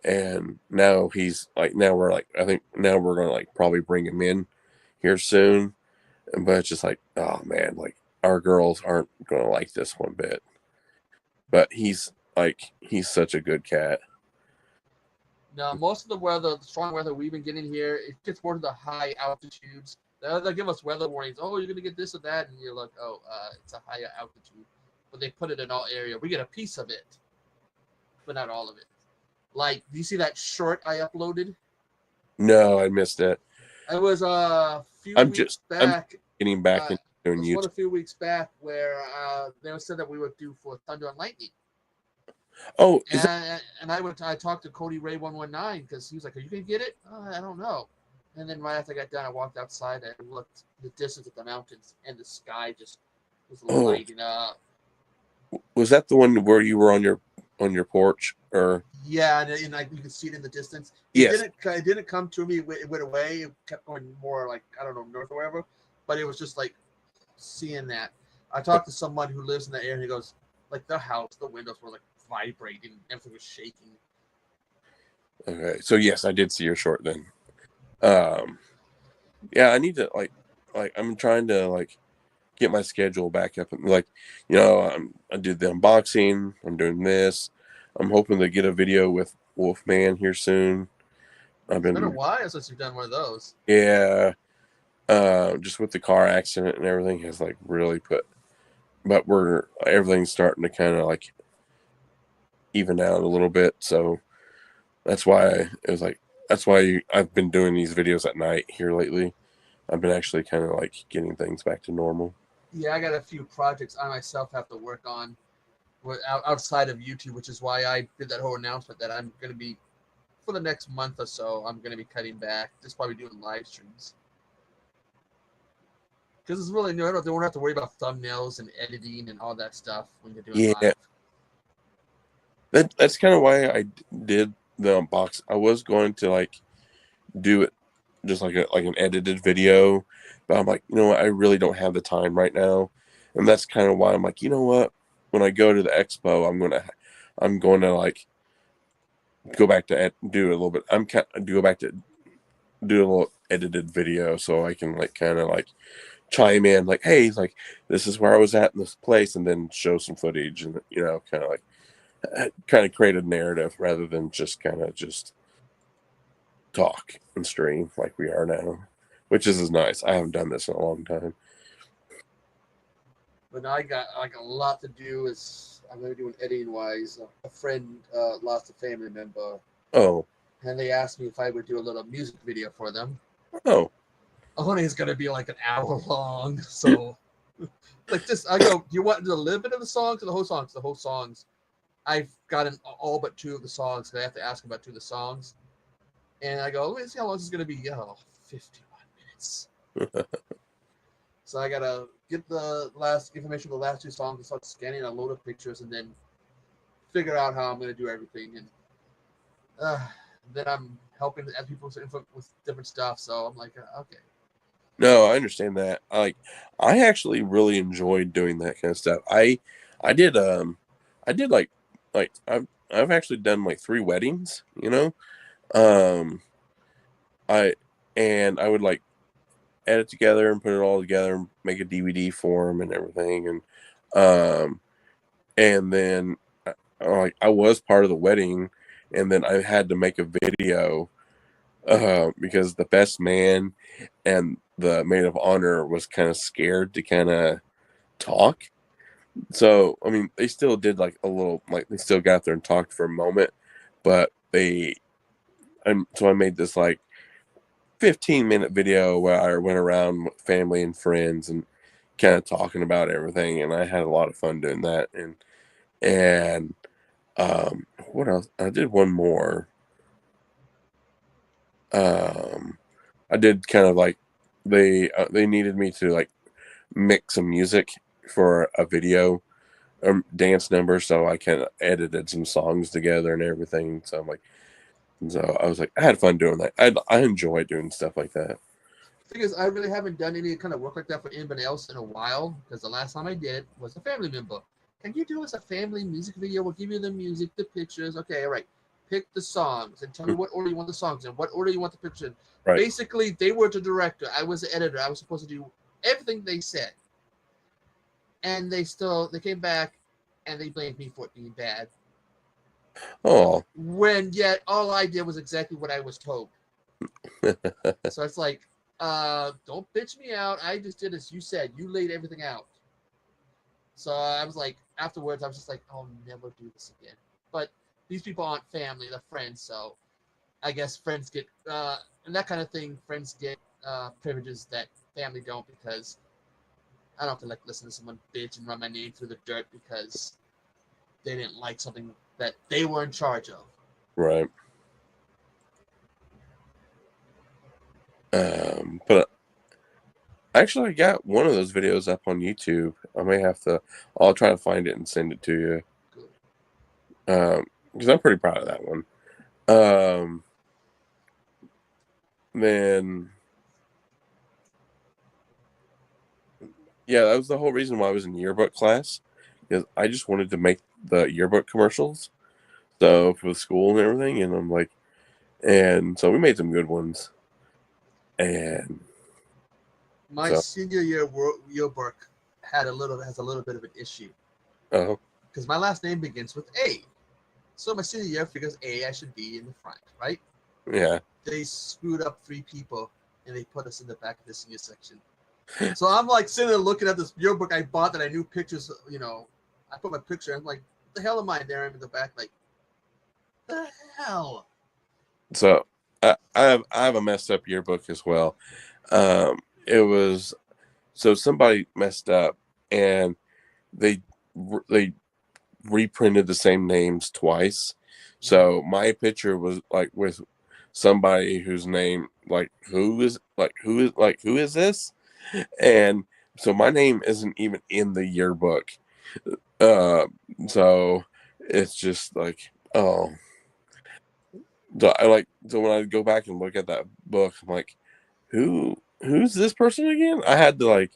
S1: And now I think now we're gonna like probably bring him in here soon. But it's just like, oh man, like our girls aren't gonna like this one bit. But he's such a good cat.
S3: No, most of the strong weather we've been getting here, it gets more to the high altitudes. They'll give us weather warnings. Oh, you're gonna get this or that, and you're like, oh, it's a higher altitude. But they put it in all area. We get a piece of it, but not all of it. Like, do you see that short I uploaded?
S1: No, I missed it.
S3: It was a few weeks back.
S1: I'm getting back into doing
S3: YouTube. One a
S1: YouTube.
S3: few weeks back where they said that we would do for Thunder and Lightning.
S1: Oh,
S3: and I talked to Cody Ray 119 because he was like, "Are you gonna get it?" I don't know. And then right after I got done, I walked outside and looked the distance at the mountains, and the sky just was lighting up.
S1: Was that the one where you were on your porch, or?
S3: Yeah, and you could see it in the distance.
S1: Yes.
S3: It didn't come to me. It went away. It kept going more like, I don't know, north or wherever. But it was just like seeing that. I talked to someone who lives in the area, and he goes, like, the house, the windows were like vibrating, everything was shaking.
S1: Okay, so yes, I did see your short then. Yeah, I need to like I'm trying to like get my schedule back up, and like, I did the unboxing, I'm doing this, I'm hoping to get a video with Wolfman here soon.
S3: It's been a while since you've done one of those.
S1: Yeah, just with the car accident and everything has like really but everything's starting to kind of like even out a little bit, so that's why I've been doing these videos at night here lately, I've been actually kind of like getting things back to normal.
S3: Yeah, I got a few projects I myself have to work on outside of YouTube, which is why I did that whole announcement that I'm going to be, for the next month or so, I'm going to be cutting back, just probably doing live streams. Because it's really, they won't have to worry about thumbnails and editing and all that stuff when you're doing
S1: Yeah,
S3: live.
S1: that's kind of why I did the unbox. I was going to like do it just like an edited video, but I'm like, you know what, I really don't have the time right now, and that's kind of why I'm like, you know what, when I go to the expo, I'm going to like go back to do it a little bit. Go back to do a little edited video so I can like kind of like chime in like, hey, like this is where I was at in this place, and then show some footage, and kind of like kind of create a narrative rather than just kind of just talk and stream like we are now, which is nice. I haven't done this in a long time.
S3: But now I got like a lot to do. I'm going to do an editing wise. A friend lost a family member,
S1: Oh,
S3: and they asked me if I would do a little music video for them.
S1: oh,
S3: Only it's going to be like an hour long. So, like this, I go, do you want a little bit of the songs or the whole songs? The whole songs. I've gotten all but 2 of the songs, because I have to ask about 2 of the songs. And I go, let's see how long this is going to be. Oh, 51 minutes. So I got to get the last information for the last 2 songs and start scanning a load of pictures and then figure out how I'm going to do everything. And then I'm helping other people with different stuff. So I'm like, okay.
S1: no, I understand that. I actually really enjoyed doing that kind of stuff. I did like I've actually done like 3 weddings, I I would like edit together and put it all together and make a DVD for them and everything, and then like I was part of the wedding, and then I had to make a video because the best man and the maid of honor was kind of scared to kind of talk. So I mean, they still did like a little, like they still got there and talked for a moment, but so I made this like 15-minute video where I went around with family and friends and kind of talking about everything, and I had a lot of fun doing that. And what else? I did one more. I did kind of like they needed me to like mix some music for a video, dance number, so I kind of edited some songs together and everything. So I was like, I had fun doing that. I enjoy doing stuff like that.
S3: The thing is, I really haven't done any kind of work like that for anybody else in a while, because the last time I did it was a family member. Can you do us a family music video? We'll give you the music, the pictures. Okay, all right. Pick the songs and tell me what order you want the songs in, what order you want the pictures in.
S1: Right.
S3: Basically, they were the director. I was the editor. I was supposed to do everything they said. And they came back and they blamed me for it being bad.
S1: Oh.
S3: When yet all I did was exactly what I was told. So it's like, don't bitch me out. I just did as you said. You laid everything out. So I was like, afterwards, I was just like, I'll never do this again. But these people aren't family, they're friends. So I guess friends get, and that kind of thing, friends get privileges that family don't, because I don't have to like listen to someone bitch and run my name through the dirt because they didn't like something that they were in charge of.
S1: Right. But actually, I got one of those videos up on YouTube. I'll try to find it and send it to you.
S3: Good.
S1: Because I'm pretty proud of that one. Then, yeah, that was the whole reason why I was in yearbook class, because I just wanted to make the yearbook commercials, so for the school and everything, and I'm like, and so we made some good ones, and
S3: my senior year yearbook has a little bit of an issue.
S1: Oh.
S3: Because my last name begins with A. So my senior year figures A, I should be in the front, right?
S1: Yeah.
S3: They screwed up 3 people and they put us in the back of the senior section. So I'm like sitting there looking at this yearbook I bought that I knew pictures, I put my picture. I'm like, the hell am I there in the back? Like, the hell?
S1: So I have a messed up yearbook as well. it was so somebody messed up and they reprinted the same names twice. So my picture was like with somebody whose name who is this? And so my name isn't even in the yearbook. Uh so it's just like, oh, so when I go back and look at that book, I'm like, who's this person again? I had to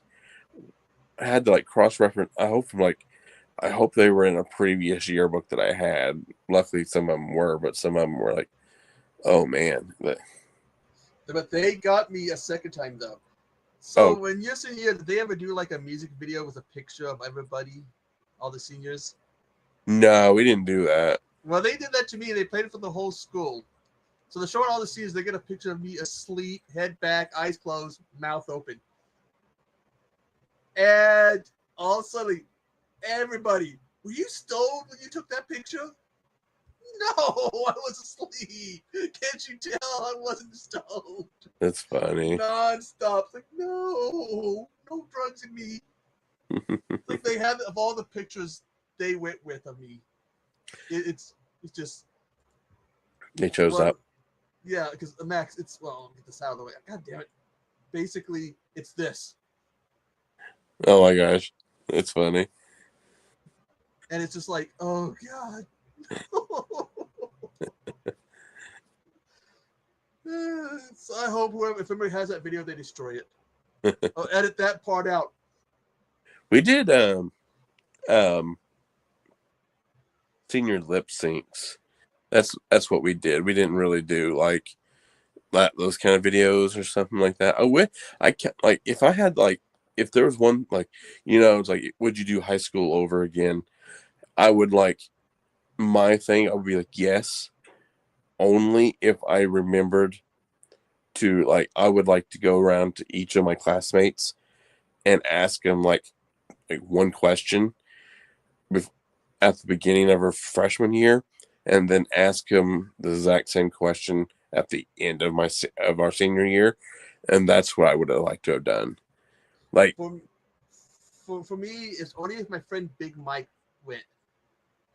S1: cross reference. I hope they were in a previous yearbook that I had. Luckily, some of them were, but some of them were like, oh man.
S3: But they got me a second time though. So
S1: Oh
S3: when you're senior, did they ever do like a music video with a picture of everybody, all the seniors?
S1: no, we didn't do that.
S3: Well, they did that to me. They played it for the whole school. So they're showing all the seniors. They get a picture of me asleep, head back, eyes closed, mouth open. And all of a sudden, everybody, were you stoned when you took that picture? No, I was asleep. Can't you tell I wasn't stoned?
S1: That's funny.
S3: Non-stop. It's like, no drugs in me. It's like they have of all the pictures they went with of me. It's just
S1: They chose that.
S3: Yeah, because Max, it's I'll get this out of the way. God damn it. Basically, it's this.
S1: Oh my gosh, it's funny.
S3: And it's just like, oh God. So I hope if anybody has that video, they destroy it. I'll edit that part out.
S1: We did senior lip syncs. That's what we did. We didn't really do like those kind of videos or something like that. I can't if I had if there was one it's like, would you do high school over again? I would my thing. I would be like, yes, only if I remembered to I would like to go around to each of my classmates and ask them one question at the beginning of our freshman year, and then ask them the exact same question at the end of our senior year, and that's what I would have liked to have done.
S3: For me, it's only if my friend Big Mike went.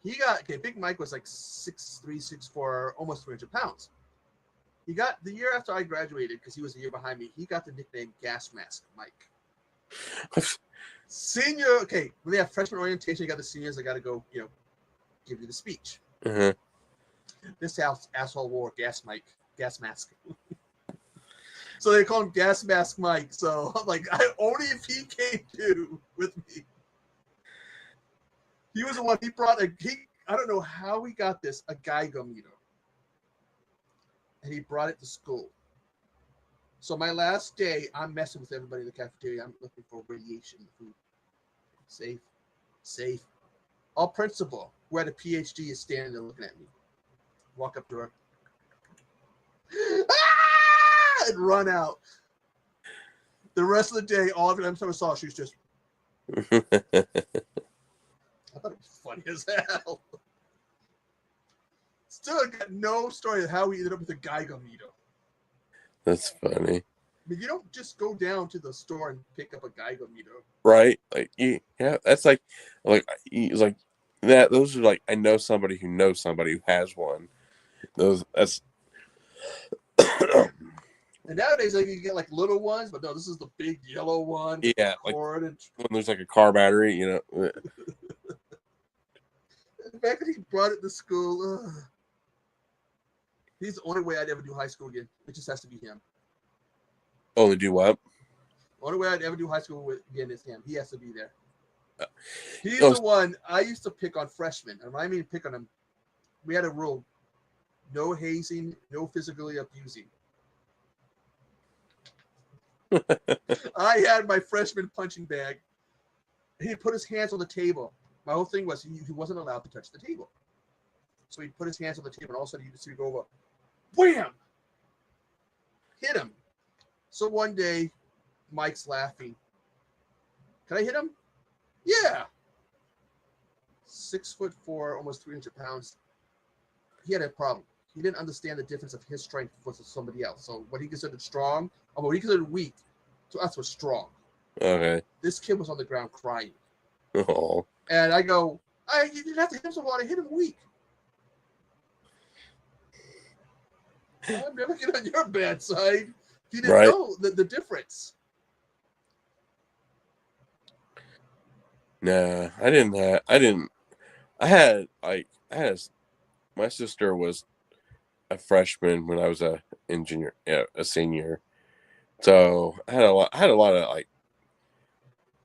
S3: Big Mike was like 6'3", 6'4", almost 300 pounds. He got the year after I graduated, because he was a year behind me. He got the nickname Gas Mask Mike. Senior, when they have freshman orientation, you got the seniors that got to go, give you the speech.
S1: Uh-huh.
S3: This asshole wore gas mask. So they call him Gas Mask Mike. So I'm like, only if he came to with me. He was the one. He brought I don't know how he got this, a Geiger meter, and he brought it to school. So my last day, I'm messing with everybody in the cafeteria. I'm looking for radiation in the food. Safe. Our principal, who had a PhD, is standing there looking at me. Walk up to her. And run out. The rest of the day, all every time I saw, she was just. I thought it was funny as hell. Still got no story of how we ended up with a Geiger meter.
S1: That's funny.
S3: I mean, you don't just go down to the store and pick up a Geiger meter,
S1: right? Yeah, that's like that. Those are I know somebody who knows somebody who has one. That's.
S3: And nowadays, you get little ones, but no, this is the big yellow one.
S1: Yeah, when there's a car battery,
S3: The fact that he brought it to school, he's the only way I'd ever do high school again. It just has to be him.
S1: Only do what?
S3: The only way I'd ever do high school again is him. He has to be there. He's the one I used to pick on freshmen. And when I mean pick on him, we had a rule: no hazing, no physically abusing. I had my freshman punching bag. He'd put his hands on the table. My whole thing was he wasn't allowed to touch the table. So he'd put his hands on the table, and all of a sudden you just see go over, wham! Hit him. So one day, Mike's laughing. Can I hit him? Yeah. 6'4", almost 300 pounds. He had a problem. He didn't understand the difference of his strength versus somebody else. So what he considered strong, or what he considered weak, So that's what's strong.
S1: Okay.
S3: This kid was on the ground crying.
S1: Oh.
S3: And I go, you didn't have to hit him so hard. I hit him weak. I'm never get on your bad side. You didn't
S1: Right.
S3: know the difference.
S1: Nah, I didn't. I had my sister was a freshman when I was a senior. So I had a lot of like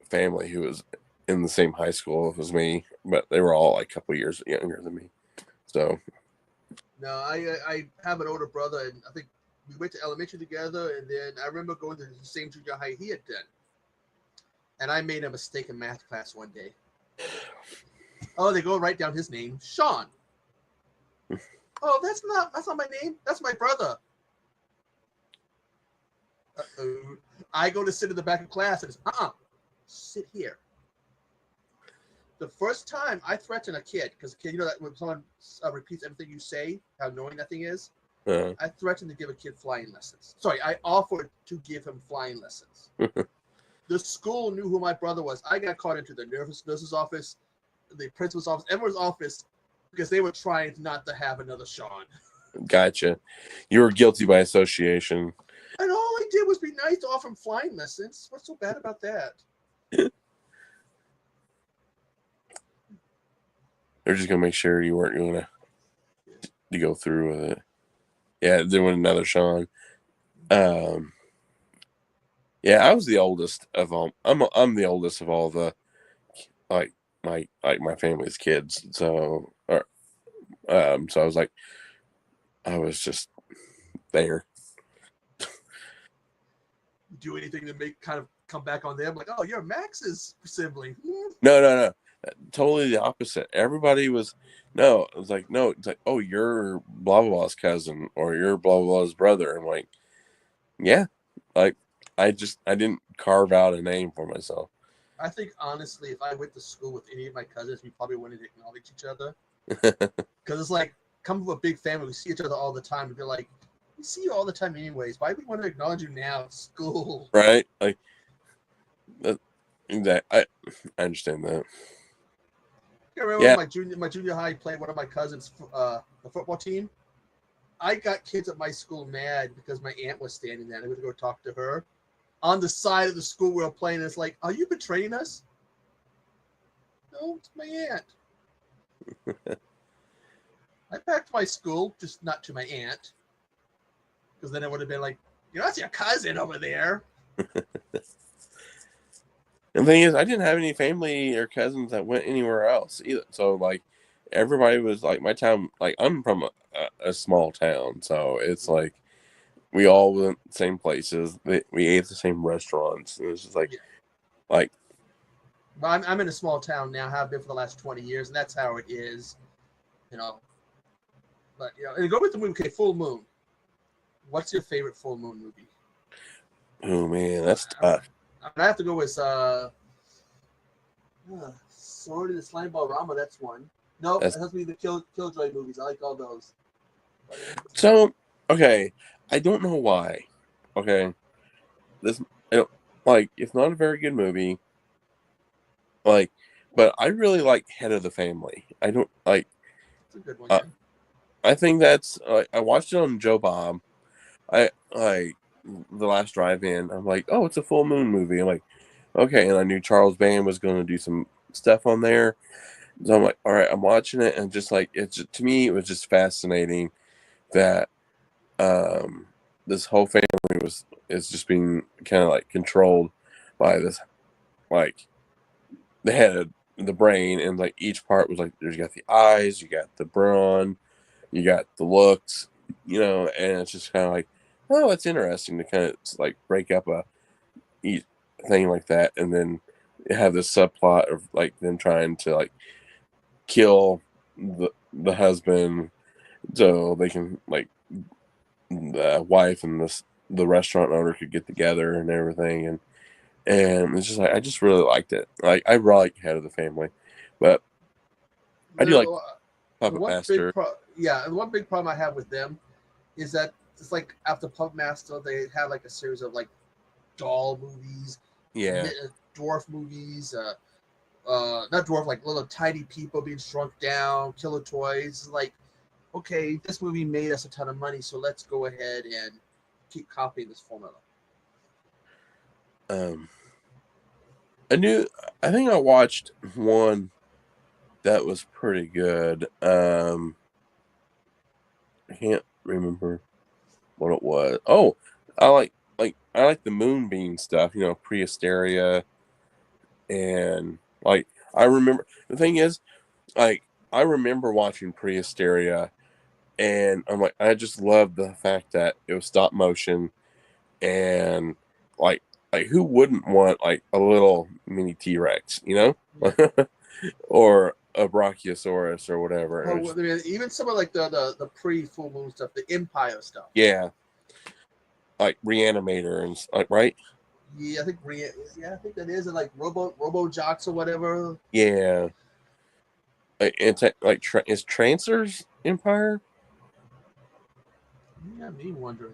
S1: family who was in the same high school as me, but they were all like a couple years younger than me. So
S3: No, I have an older brother, and I think we went to elementary together, and then I remember going to the same junior high he had done. And I made a mistake in math class one day. Oh, they go write down his name, Sean. Oh, that's not my name. That's my brother. Uh-oh. I go to sit in the back of class, and it's sit here. The first time I threaten a kid, because kid, you know that when someone repeats everything you say, how annoying that thing is. I threatened to give a kid flying lessons. Sorry, I offered to give him flying lessons. The school knew who my brother was. I got caught into the nurse's office, the principal's office, everyone's office, because they were trying not to have another Sean.
S1: Gotcha. You were guilty by association.
S3: And all I did was be nice to offer him flying lessons. What's so bad about that?
S1: They're just gonna make sure you weren't gonna go through with it. Yeah, then with another Sean. Yeah, I was the oldest of all. I'm the oldest of all the like my family's kids. So so I was like, I was just there.
S3: Do anything to make kind of come back on them? Like, oh, you're Max's sibling.
S1: No. Totally the opposite. Everybody was no. It was like no. It's like, oh, you're blah blah blah's cousin or you're blah blah blah's brother. I'm like, yeah. Like I didn't carve out a name for myself.
S3: I think honestly, if I went to school with any of my cousins, we probably wouldn't acknowledge each other. Because it's like, come from a big family, we see each other all the time, and they're like, we see you all the time anyways. Why do we want to acknowledge you now at school?
S1: Right? Like that. I understand that.
S3: I remember my junior high playing one of my cousins, the football team. I got kids at my school mad because my aunt was standing there. And I went to go talk to her. On the side of the school we were playing, it's like, are you betraying us? No, it's my aunt. I packed my school, just not to my aunt. Because then it would have been like, that's your cousin over there.
S1: And the thing is, I didn't have any family or cousins that went anywhere else either. So like everybody was like my town. Like I'm from a small town, so it's like we all went the same places. We ate the same restaurants. It was just like, like.
S3: Well, I'm in a small town now. Have been for the last 20 years, and that's how it is. But and go with the movie. Okay, Full Moon. What's your favorite full moon movie?
S1: Oh man, that's tough.
S3: I have to go with Sword in the Slime Ball Rama. That's one. No, it has to be the Killjoy movies. I like all those.
S1: So okay, I don't know why. Okay, it's not a very good movie. Like, but I really like Head of the Family. I don't like.
S3: It's a good one. Yeah.
S1: I think that's. I watched it on Joe Bob. I like the last drive-in. I'm like, oh, it's a full moon movie. I'm like, okay, and I knew Charles Band was going to do some stuff on there. So I'm like, all right, I'm watching it, and just like to me, it was just fascinating that this whole family is just being kind of like controlled by this, like the head, the brain, and like each part was like, you got the eyes, you got the brawn, you got the looks, and it's just kind of like, oh, it's interesting to kind of like break up a thing like that, and then have this subplot of like them trying to like kill the husband so they can like the wife and the restaurant owner could get together and everything, and it's just like I just really liked it. Like I really like Head of the Family, but I do like Puppet Master.
S3: The one big problem I have with them is that it's like after Puppet Master they had like a series of like doll movies,
S1: Yeah.
S3: dwarf movies, not dwarf, like little tiny people being shrunk down, killer toys. Like, okay, this movie made us a ton of money, so let's go ahead and keep copying this formula.
S1: I think I watched one that was pretty good. I can't remember what it was. Oh, I like the moonbeam stuff, Prehysteria, and like I remember the thing is, like I remember watching Prehysteria, and I'm like, I just love the fact that it was stop motion, and like who wouldn't want like a little mini T-Rex, or a Brachiosaurus or whatever. It was
S3: Oh, I mean, even some of like the pre full moon stuff, the Empire stuff.
S1: yeah, like Reanimator and like right.
S3: Yeah, I think that is, and like Robo Jocks or whatever.
S1: Yeah, is Trancers Empire?
S3: Yeah, me wondering.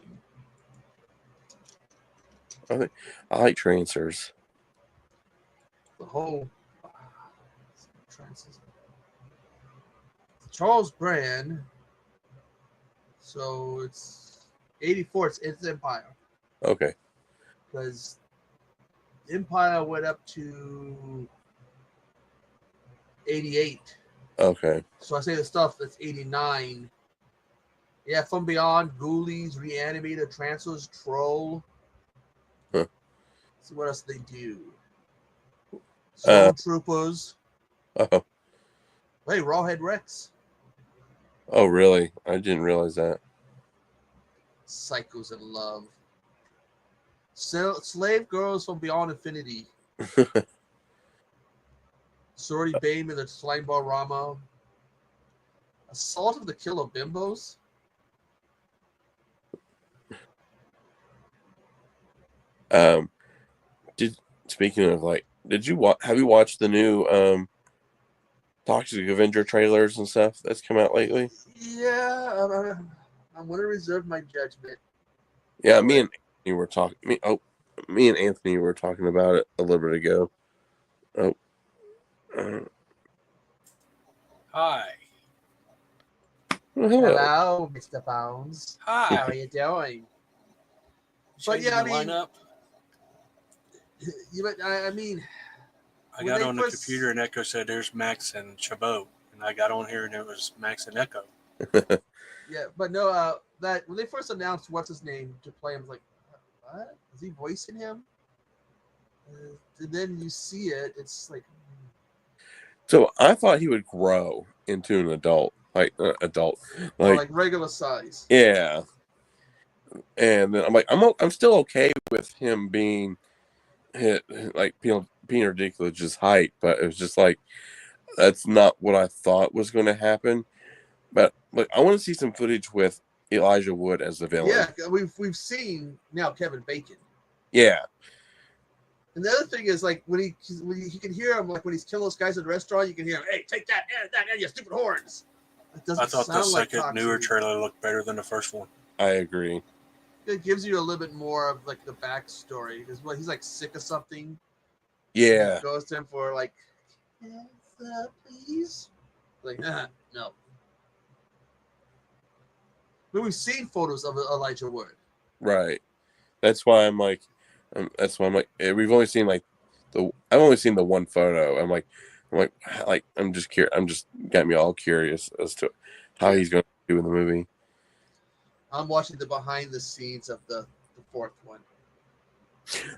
S1: I like Trancers.
S3: The whole Charles Brand. So it's 84. It's Empire,
S1: Okay.
S3: because Empire went up to 88.
S1: Okay.
S3: So I say the stuff that's 89. Yeah, From Beyond, Ghoulies, Reanimator, Trancers, Troll.
S1: Huh.
S3: See what else they do.
S1: Uh,
S3: Stormtroopers.
S1: oh,
S3: Hey, Rawhead Rex.
S1: oh, really? I didn't realize that.
S3: Psychos in Love. Slave Girls from Beyond Infinity. Sorority Bame and the Slimeball Rama. Assault of the Killer Bimbos.
S1: Speaking of have you watched the new Toxic Avenger trailers and stuff that's come out lately?
S3: Yeah, I'm going to reserve my judgment.
S1: Yeah, me and Anthony were talking about it a little bit ago. Oh,
S4: Hi.
S3: Hello, Mr. Bones.
S4: Hi.
S3: How are you doing? But
S4: Changing
S3: yeah, I
S4: the
S3: mean,
S4: lineup.
S3: I mean,
S4: I
S3: when
S4: got
S3: they
S4: on the
S3: first-
S4: computer and Echo said there's Max and Chabot. And I got on here and it was Max and Echo.
S3: yeah, but no, that when they first announced what's his name to play him, I was like, what? Is he voicing him? And then you see it, it's like,
S1: so I thought he would grow into an adult, like
S3: like regular size.
S1: yeah. And then I'm like, I'm still okay with him being hit like being ridiculous just height, but it was just like that's not what I thought was going to happen. But like, I want to see some footage with Elijah Wood as the villain.
S3: Yeah, we've seen now Kevin Bacon.
S1: Yeah,
S3: And the other thing is, like, when he can hear him, like when he's killing those guys at the restaurant, you can hear him, "Hey, take that and you stupid horns." It doesn't
S4: I thought the
S3: sound like
S4: second newer
S3: Toxic.
S4: trailer looked better than the first one.
S1: I agree.
S3: It gives you a little bit more of like the backstory, because he's like sick of something.
S1: Yeah,
S3: He goes to him for like, please, like, no. But we've seen photos of Elijah Wood.
S1: right. That's why I'm like, we've only seen I've only seen the one photo. I'm just curious. I'm just got me all curious as to how he's going to do in the movie.
S3: I'm watching the behind the scenes of the fourth one.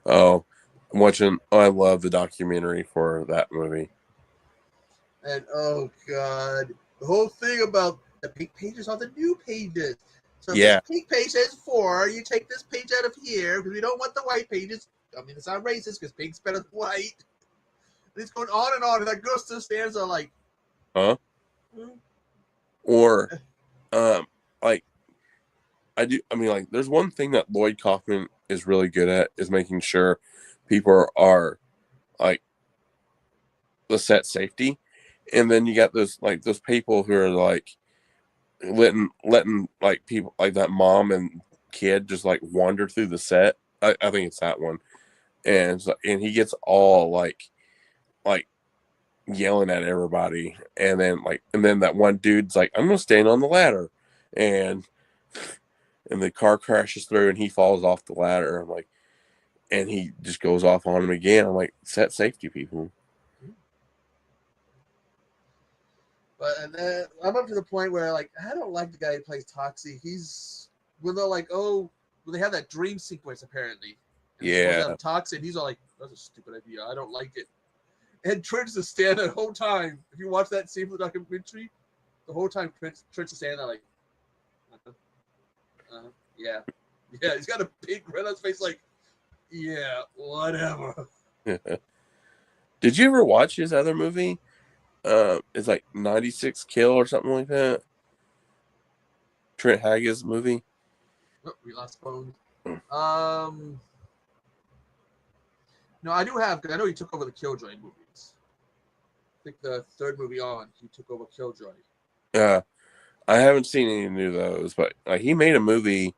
S1: Oh, I'm watching. Oh, I love the documentary for that movie.
S3: And oh god, the whole thing about the pink pages are the new pages. So if
S1: Yeah.
S3: this pink page says 4, you take this page out of here because we don't want the white pages. I mean, it's not racist because pink's better than white. And it's going on, and that girl still stands there like,
S1: Huh?
S3: Hmm?
S1: Or, like I do. I mean, like, there's one thing that Lloyd Kaufman is really good at is making sure people are like the set safety, and then you got those people who are like letting like people like that mom and kid just like wander through the set. I think it's that one and he gets all like yelling at everybody, and then that one dude's like, I'm gonna stand on the ladder, and the car crashes through and he falls off the ladder. I'm like, and he just goes off on him again. I'm like, set safety, people.
S3: But and then I'm up to the point where like I don't like the guy who plays Toxie. He's when they're like, oh, when they have that dream sequence apparently. And
S1: Yeah.
S3: Toxie, and he's all like, that's a stupid idea. I don't like it. And Trent's to stand the whole time. If you watch that scene from the documentary, the whole time Trent's to stand there like, yeah. He's got a big grin on his face, like, yeah, whatever.
S1: Did you ever watch his other movie? It's like 96 Kill or something like that. Trent Haggis movie.
S3: Oh, we lost phone. No, I do have, because I know he took over the Killjoy movies. I think the third movie on, he took over Killjoy.
S1: I haven't seen any new of those, but he made a movie.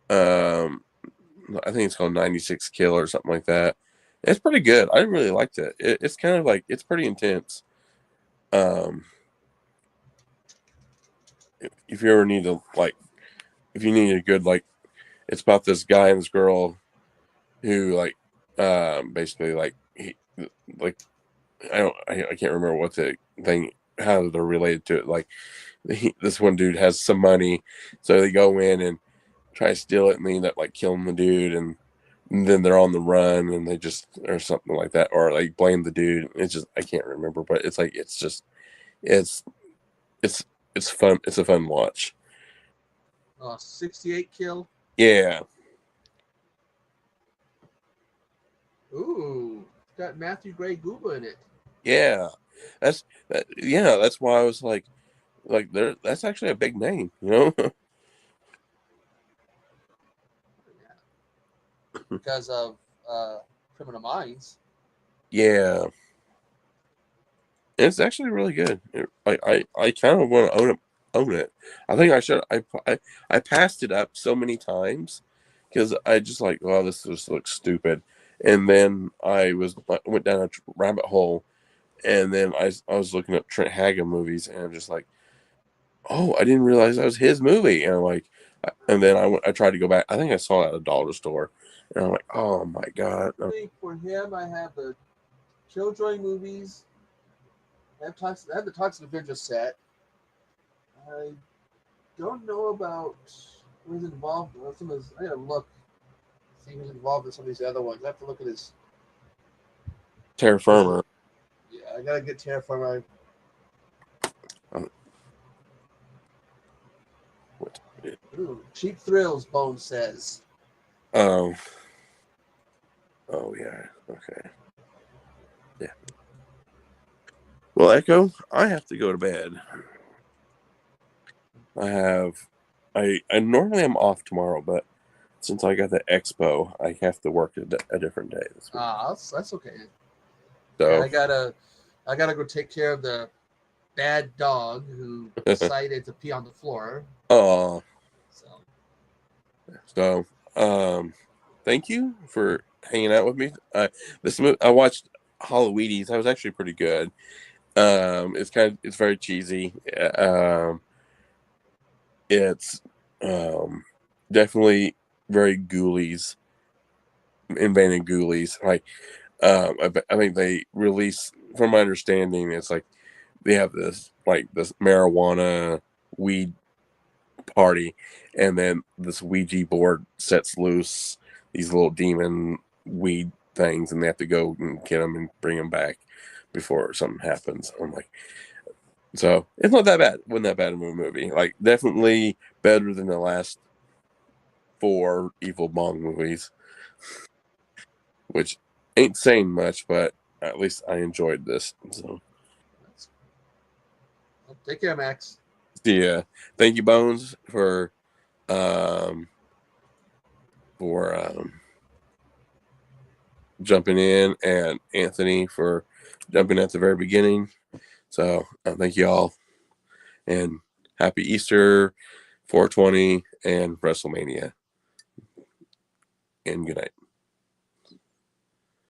S1: I think it's called 96 Kill or something like that. It's pretty good. I really liked it. It's kind of like, it's pretty intense. If you ever need to if you need a good it's about this guy and this girl who basically I can't remember what the thing, how they're related to it. This one dude has some money, so they go in and try to steal it, and they end up killing the dude, and then they're on the run, and they just or something like that, or blame the dude. It's just I can't remember, but it's it's fun. It's a fun watch.
S3: 68 Kill.
S1: Yeah.
S3: Ooh, it's got Matthew Gray Gooba in it.
S1: Yeah. That's why I was there. That's actually a big name,
S3: Because of Criminal Minds.
S1: Yeah. It's actually really good. I kind of want to own it. I think I should. I passed it up so many times because I just oh, this just looks stupid. And then I went down a rabbit hole, and then I was looking up Trent Haggis movies, and I'm just like, oh, I didn't realize that was his movie. And and then I tried to go back. I think I saw it at a dollar store, and I'm like, oh my god.
S3: I think for him, I have the Killjoy movies. I have the Toxic Avenger set. I don't know about who's involved with some of his. I gotta look, see who's involved in some of these other ones. I have to look at his.
S1: Terra Firma.
S3: Yeah, I gotta get Terra Firma. Ooh, Cheap Thrills, Bones says.
S1: Oh yeah. Okay. Yeah. Well, Echo, I have to go to bed. I normally I'm off tomorrow, but since I got the expo, I have to work a different day this week.
S3: That's okay.
S1: So
S3: yeah, I gotta go take care of the bad dog who decided to pee on the floor.
S1: Oh. So thank you for hanging out with me. I watched Halloweed. That was actually pretty good. It's very cheesy. It's definitely very Ghoulies, invented Ghoulies. I think they release, from my understanding, it's they have this marijuana weed party, and then this Ouija board sets loose these little demon weed things, and they have to go and get them and bring them back before something happens. I'm like, so it's not that bad. Wasn't that bad of a movie? Definitely better than the last 4 Evil Bong movies, which ain't saying much, but at least I enjoyed this. So
S3: take care, Max.
S1: Yeah, thank you, Bones, for jumping in, and Anthony for jumping at the very beginning. So thank you all, and happy Easter, 420, and WrestleMania, and good night.